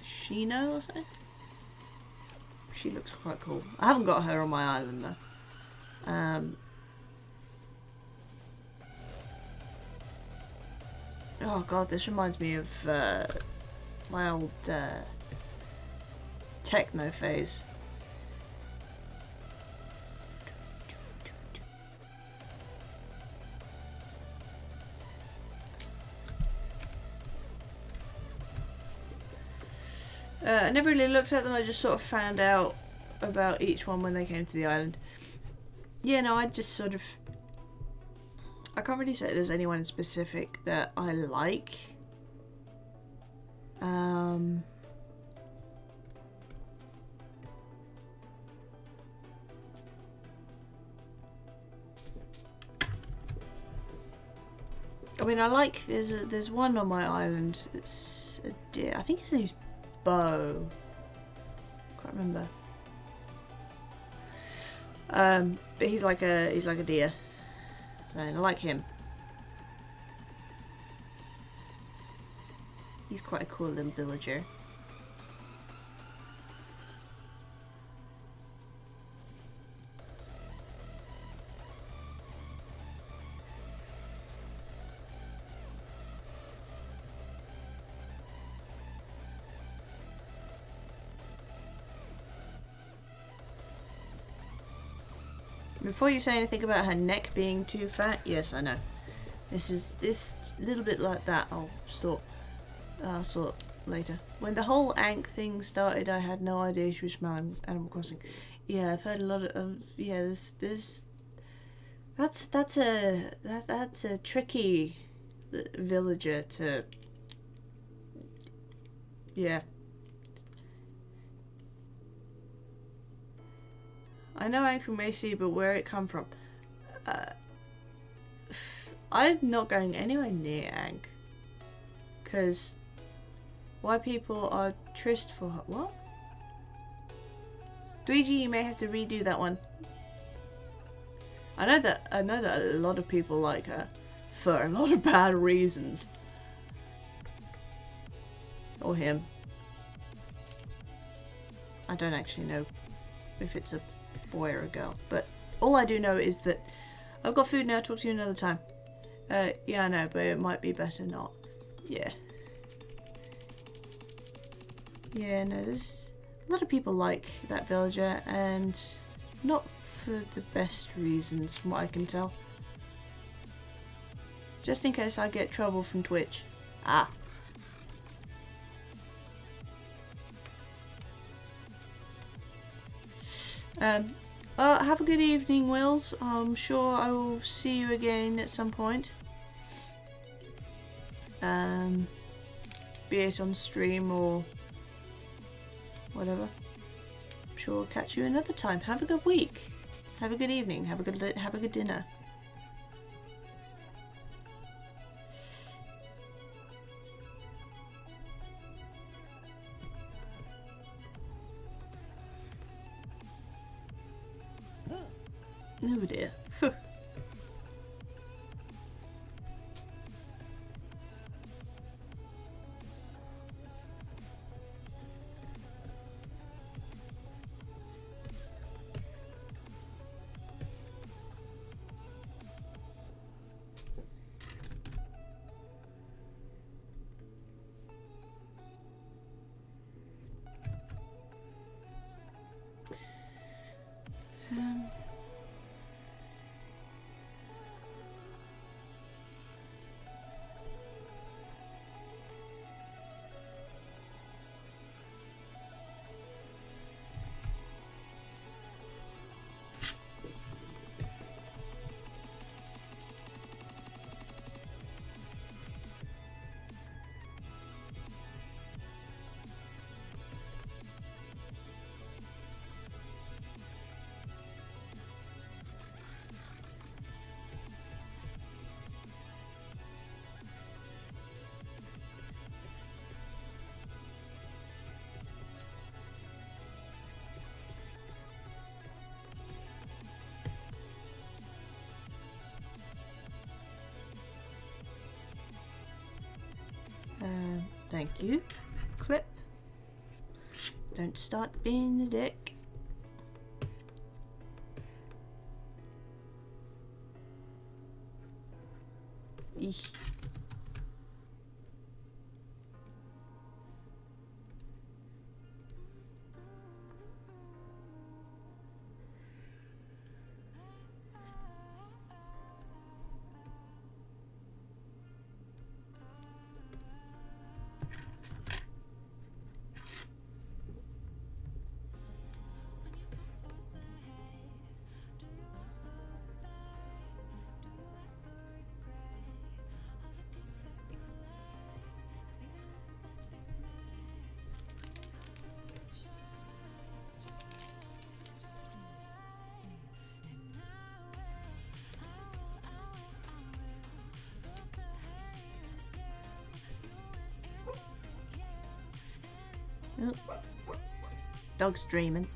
Shino or something? She looks quite cool. I haven't got her on my island though. Oh god, this reminds me of my old techno phase. I never really looked at them, I just sort of found out about each one when they came to the island. Yeah, no, I just sort of... I can't really say there's anyone specific that I like. I mean, I like... There's one on my island. It's a deer. I think his name's Bo. Can't remember. But he's like a deer. So I like him. He's quite a cool little villager. Before you say anything about her neck being too fat, yes, I know. This little bit like that. I'll sort later. When the whole Ankh thing started, I had no idea she was from Animal Crossing. Yeah, I've heard a lot of yeah. That's a tricky villager to. Yeah. I know Ankh from AC, but where it come from? I'm not going anywhere near Ankh. Because why people are tryst for her. What? Luigi, you may have to redo that one. I know that a lot of people like her for a lot of bad reasons. Or him. I don't actually know if it's a boy or a girl, but all I do know is that I've got food now. Talk to you another time. Yeah, I know, but it might be better not. Yeah. Yeah, no, there's a lot of people like that villager, and not for the best reasons from what I can tell. Just in case I get trouble from Twitch. Ah. Well, have a good evening, Wills. I'm sure I will see you again at some point. Be it on stream or whatever. I'm sure I'll catch you another time. Have a good week. Have a good evening. Have a good dinner. Oh dear. Thank you. Clip. Don't start being a dick. Eesh. Oh. Dog's dreaming.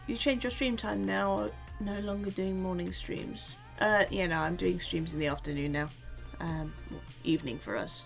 You changed your stream time now, no longer doing morning streams. Yeah, no, I'm doing streams in the afternoon now. Evening for us.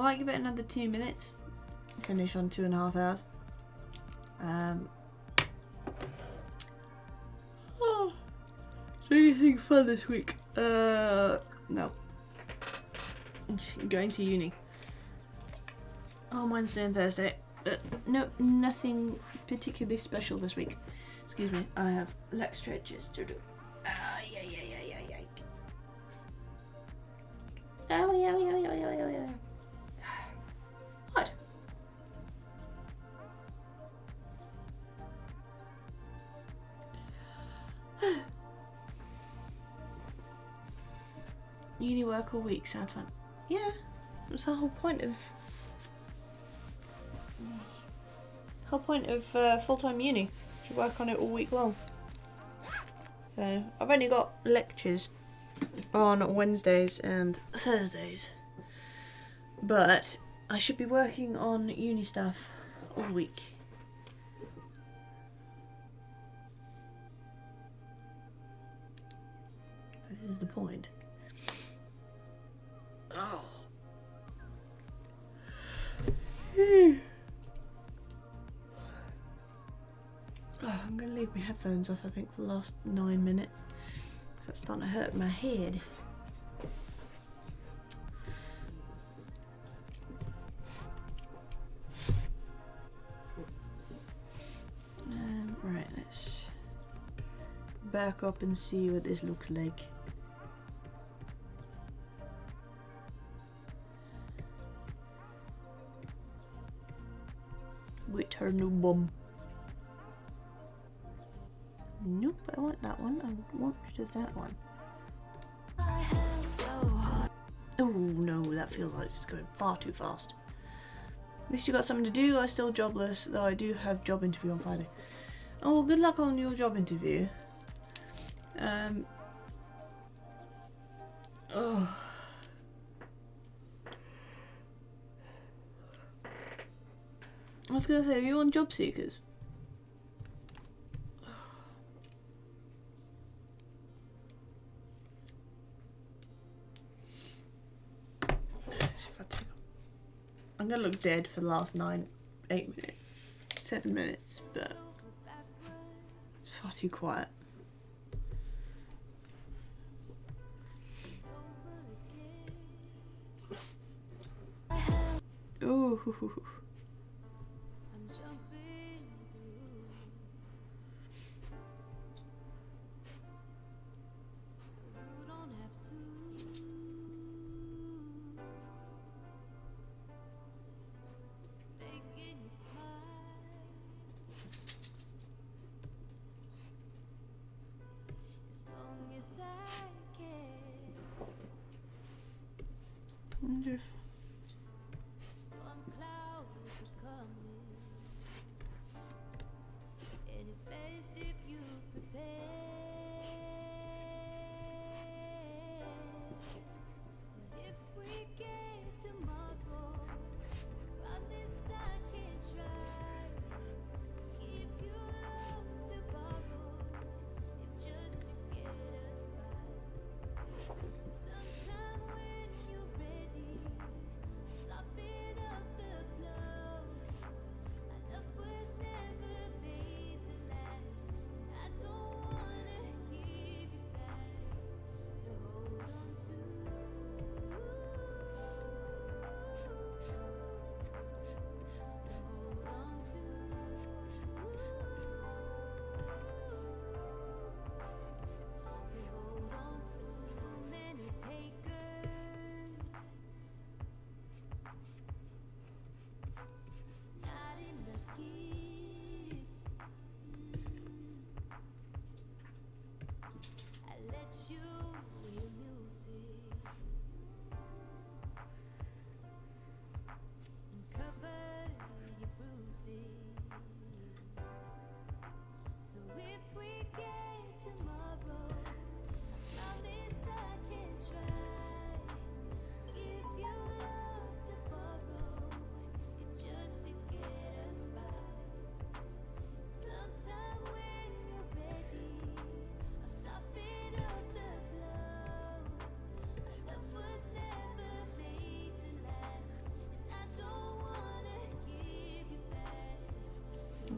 might give it another 2 minutes. Finish on 2.5 hours. Oh, is there anything fun this week? No. I'm going to uni on Wednesday and Thursday. No, nothing particularly special this week. Excuse me, I have leg stretches to do. Yeah. Oh. What? Uni work all week, sound fun? Yeah, that's the whole point of full-time uni. You work on it all week long. So I've only got lectures on Wednesdays and Thursdays, but I should be working on uni stuff all week. This is the point. Oh. Oh, I'm going to leave my headphones off, I think, for the last 9 minutes. So it's starting to hurt my head. Right, let's back up and see what this looks like. With her new bum. Nope, I want that one. I want that one. Oh no, that feels like it's going far too fast. At least you got something to do. I'm still jobless, though I do have job interview on Friday. Oh, good luck on your job interview. Oh. I was gonna say, are you on Job Seekers? I'm gonna look dead for the last 7 minutes, but it's far too quiet. Ooh. I wonder if...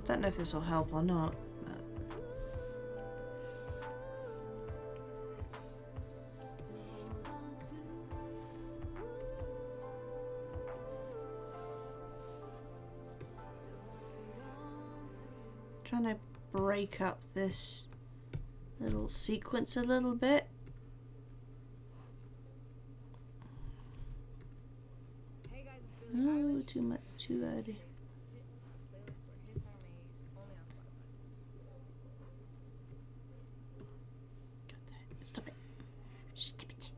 Don't know if this will help or not. Trying to break up this little sequence a little bit. Hey guys, it's Billie No, Eilish. too much, too early. Hits, a playlist where hits are made only on Spotify. God damn it. Stop it. Stop it.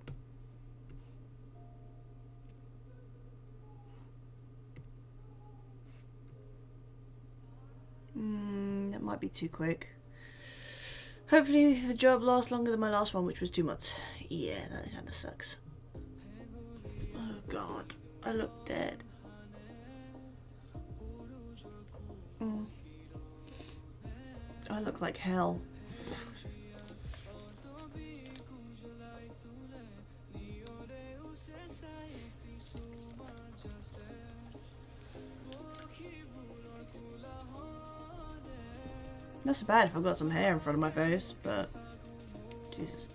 That might be too quick. Hopefully the job lasts longer than my last one, which was 2 months. Yeah, that kind of sucks. Oh god, I look dead. I look like hell. Not so bad if I've got some hair in front of my face, but Jesus.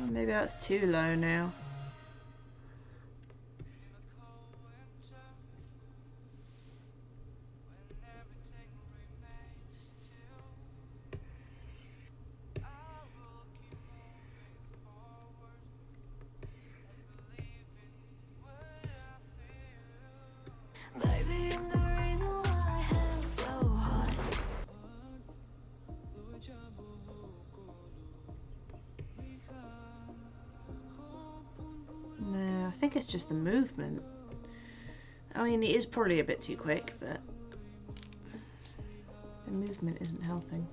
Maybe that's too low now. Baby, I'm the reason why hell's so hot. No, I think it's just the movement. I mean, it is probably a bit too quick, but the movement isn't helping.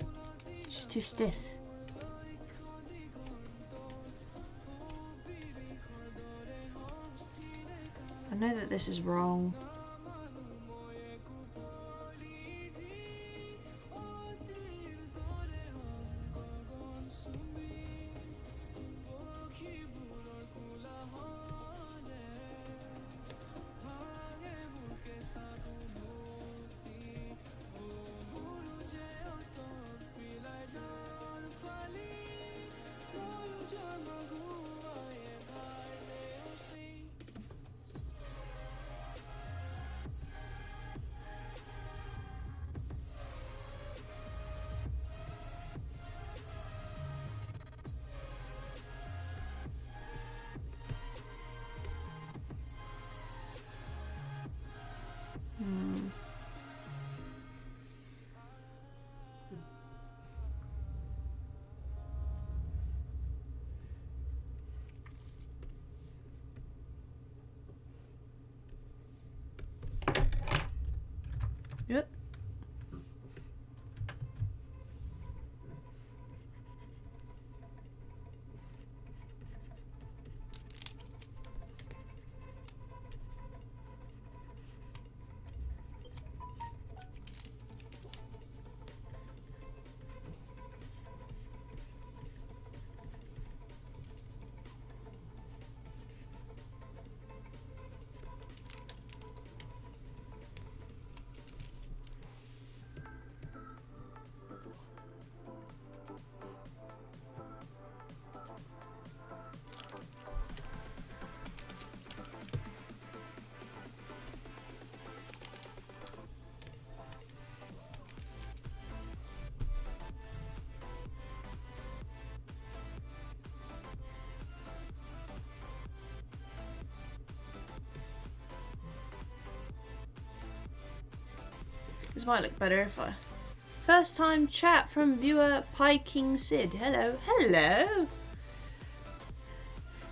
It's just too stiff. I know that this is wrong. Yep. This might look better if I... First time chat from viewer Piking Sid. Hello. Hello.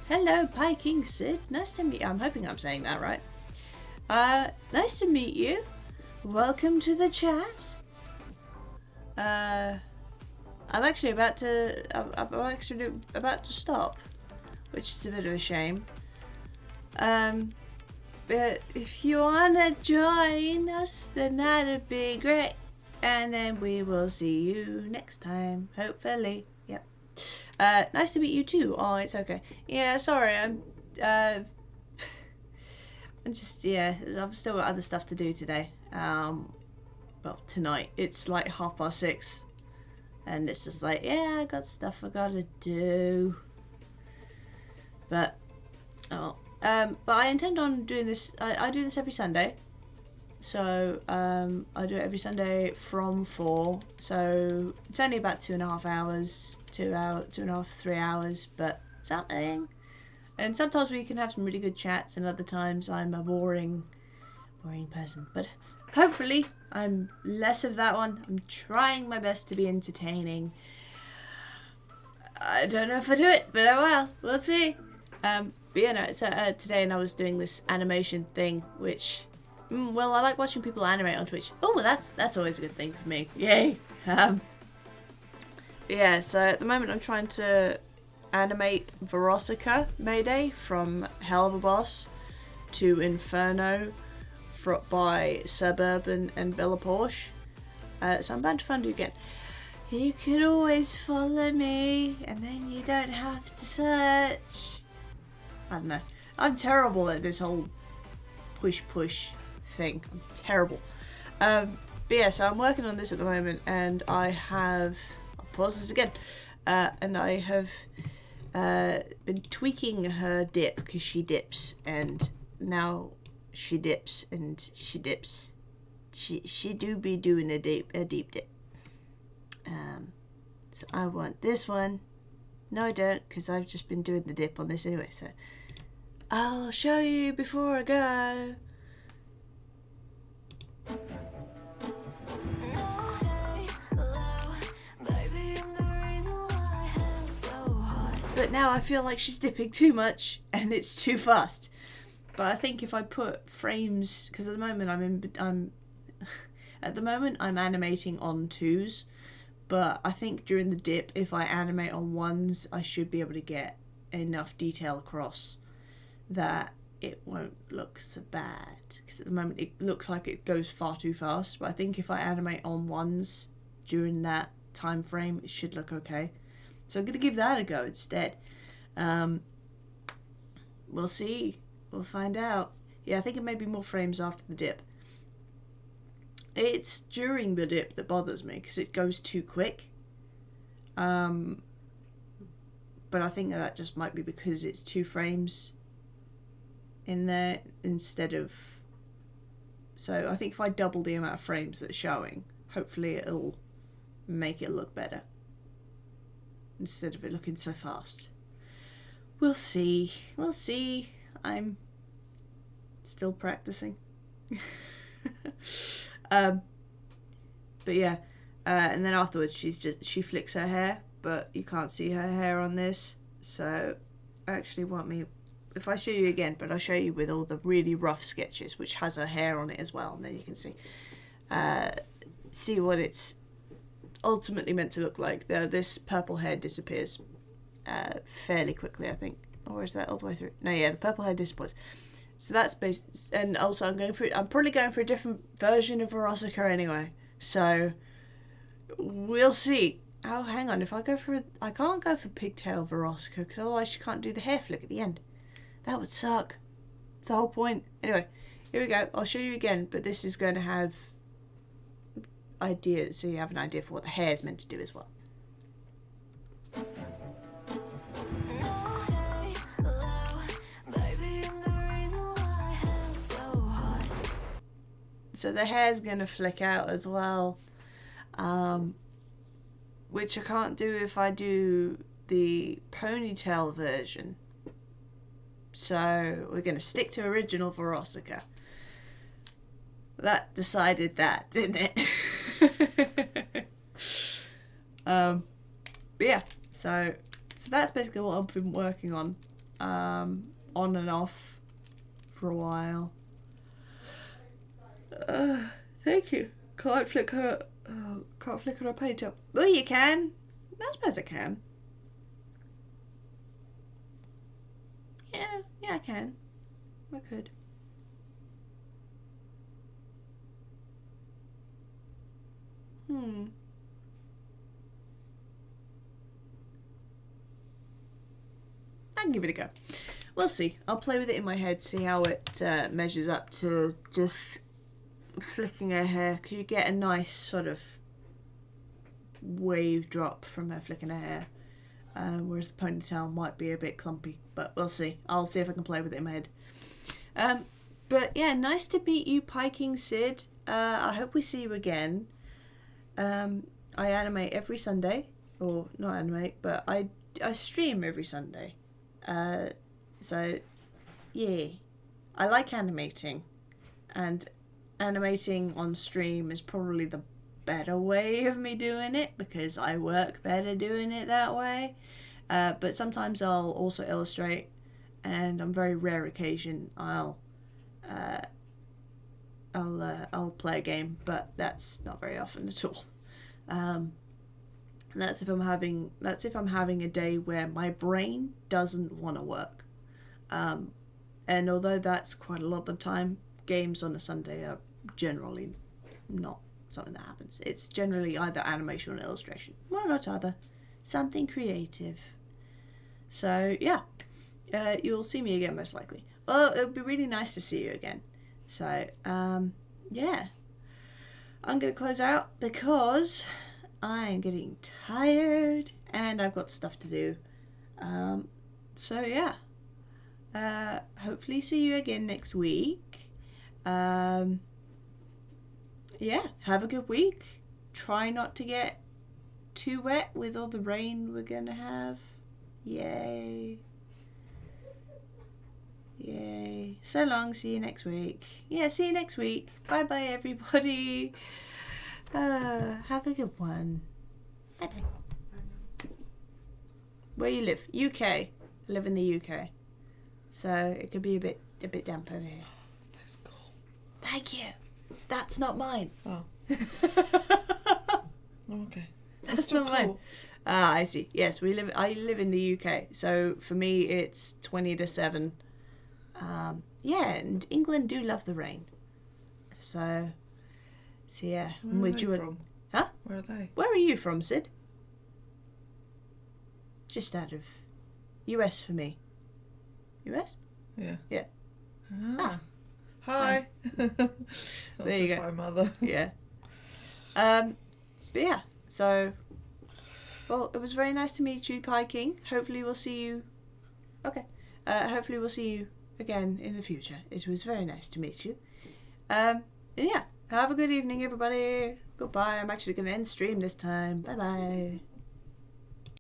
Hello, Piking Sid. Nice to meet you. I'm hoping I'm saying that right. Nice to meet you. Welcome to the chat. I'm actually about to. I'm actually about to stop, which is a bit of a shame. But if you wanna join us, then that'd be great. And then we will see you next time, hopefully. Yep. Nice to meet you too. Oh, it's okay. Yeah, sorry. I'm just I've still got other stuff to do today. Well, tonight it's like 6:30, and it's just like I got stuff I gotta do. But but I intend on doing this. I do this every Sunday. So I do it every Sunday from 4. So it's only about 2.5 hours, 2.5, 3 hours, but something. And sometimes we can have some really good chats, and other times I'm a boring person. But hopefully I'm less of that one. I'm trying my best to be entertaining. I don't know if I do it, but I will. We'll see. But yeah, no, so today and I was doing this animation thing, which, well, I like watching people animate on Twitch. Oh, that's always a good thing for me. Yay! Yeah, so at the moment I'm trying to animate Verosika Mayday from Helluva to Inferno by Suburban and Poarch. So I'm bound to find you again. You can always follow me, and then you don't have to search. I don't know. I'm terrible at this whole push thing. I'm terrible. But yeah, so I'm working on this at the moment, and I'll pause this again. And I have been tweaking her dip, because she dips, and now she dips, and she dips. She do be doing a deep dip. So I want this one. No, I don't, because I've just been doing the dip on this anyway, so I'll show you before I go. But now I feel like she's dipping too much and it's too fast. But I think if I put frames, because at the moment I'm animating on 2s, but I think during the dip, if I animate on 1s, I should be able to get enough detail across that it won't look so bad. Because at the moment it looks like it goes far too fast, but I think if I animate on 1s during that time frame, it should look okay. So I'm going to give that a go instead. We'll see. We'll find out. Yeah, I think it may be more frames after the dip. It's during the dip that bothers me because it goes too quick. But I think that just might be because it's 2 frames in there instead of... So I think if I double the amount of frames that's showing, hopefully it'll make it look better instead of it looking so fast. We'll see. We'll see. I'm still practicing. But yeah, and then afterwards she flicks her hair, but you can't see her hair on this. So actually if I show you again, but I'll show you with all the really rough sketches, which has her hair on it as well, and then you can see what it's ultimately meant to look like. This purple hair disappears fairly quickly, I think. Or is that all the way through? No, yeah, the purple hair disappears. So that's and also I'm probably going for a different version of Verosika anyway. So we'll see. Oh, hang on. If I can't go for pigtail Verosika because otherwise she can't do the hair flick at the end. That would suck. It's the whole point. Anyway, here we go. I'll show you again, but this is going to have ideas, so you have an idea for what the hair is meant to do as well. So the hair's going to flick out as well, which I can't do if I do the ponytail version. So we're going to stick to original Verosika. That decided that, didn't it? But yeah, so that's basically what I've been working on and off for a while. Thank you. Can't flick her a ponytail. Well, you can. I suppose I can. Yeah, I can. I could. I can give it a go. We'll see. I'll play with it in my head, see how it measures up to just flicking her hair. Because you get a nice sort of wave drop from her flicking her hair. Whereas the ponytail might be a bit clumpy. But we'll see. I'll see if I can play with it in my head. But yeah, nice to meet you, Piking Sid. I hope we see you again. I animate every Sunday. Or not animate, but I stream every Sunday. So, yeah. I like animating. And animating on stream is probably the better way of me doing it. Because I work better doing it that way. But sometimes I'll also illustrate. And on very rare occasion, I'll play a game, but that's not very often at all. That's if I'm having a day where my brain doesn't want to work. And although that's quite a lot of the time, games on a Sunday are generally not something that happens. It's generally either animation or illustration, one or not other, something creative. So yeah. You'll see me again most likely. Well, it would be really nice to see you again. So, yeah. I'm going to close out because I'm getting tired and I've got stuff to do. So, yeah. Hopefully see you again next week. Yeah, have a good week. Try not to get too wet with all the rain we're going to have. Yay. Yay. So long. See you next week. Yeah, see you next week. Bye bye, everybody. Have a good one. Bye bye. Where you live? UK. I live in the UK. So it could be a bit damp over here. That's cool. Thank you. That's not mine. Oh. Okay. That's not mine. Ah, I see. Yes, I live in the UK. So for me it's 20 to 7. Yeah, and England do love the rain. So yeah. So where are they from? Huh? Where are they? Where are you from, Sid? Just out of US for me. US? Yeah. Yeah. Ah. Hi. There you go. Hi, mother. Yeah. But yeah, so well, it was very nice to meet you, Piking. Hopefully we'll see you. Okay. Hopefully we'll see you again in the future. It was very nice to meet you. And yeah, have a good evening, everybody. Goodbye. I'm actually going to end stream this time. Bye bye.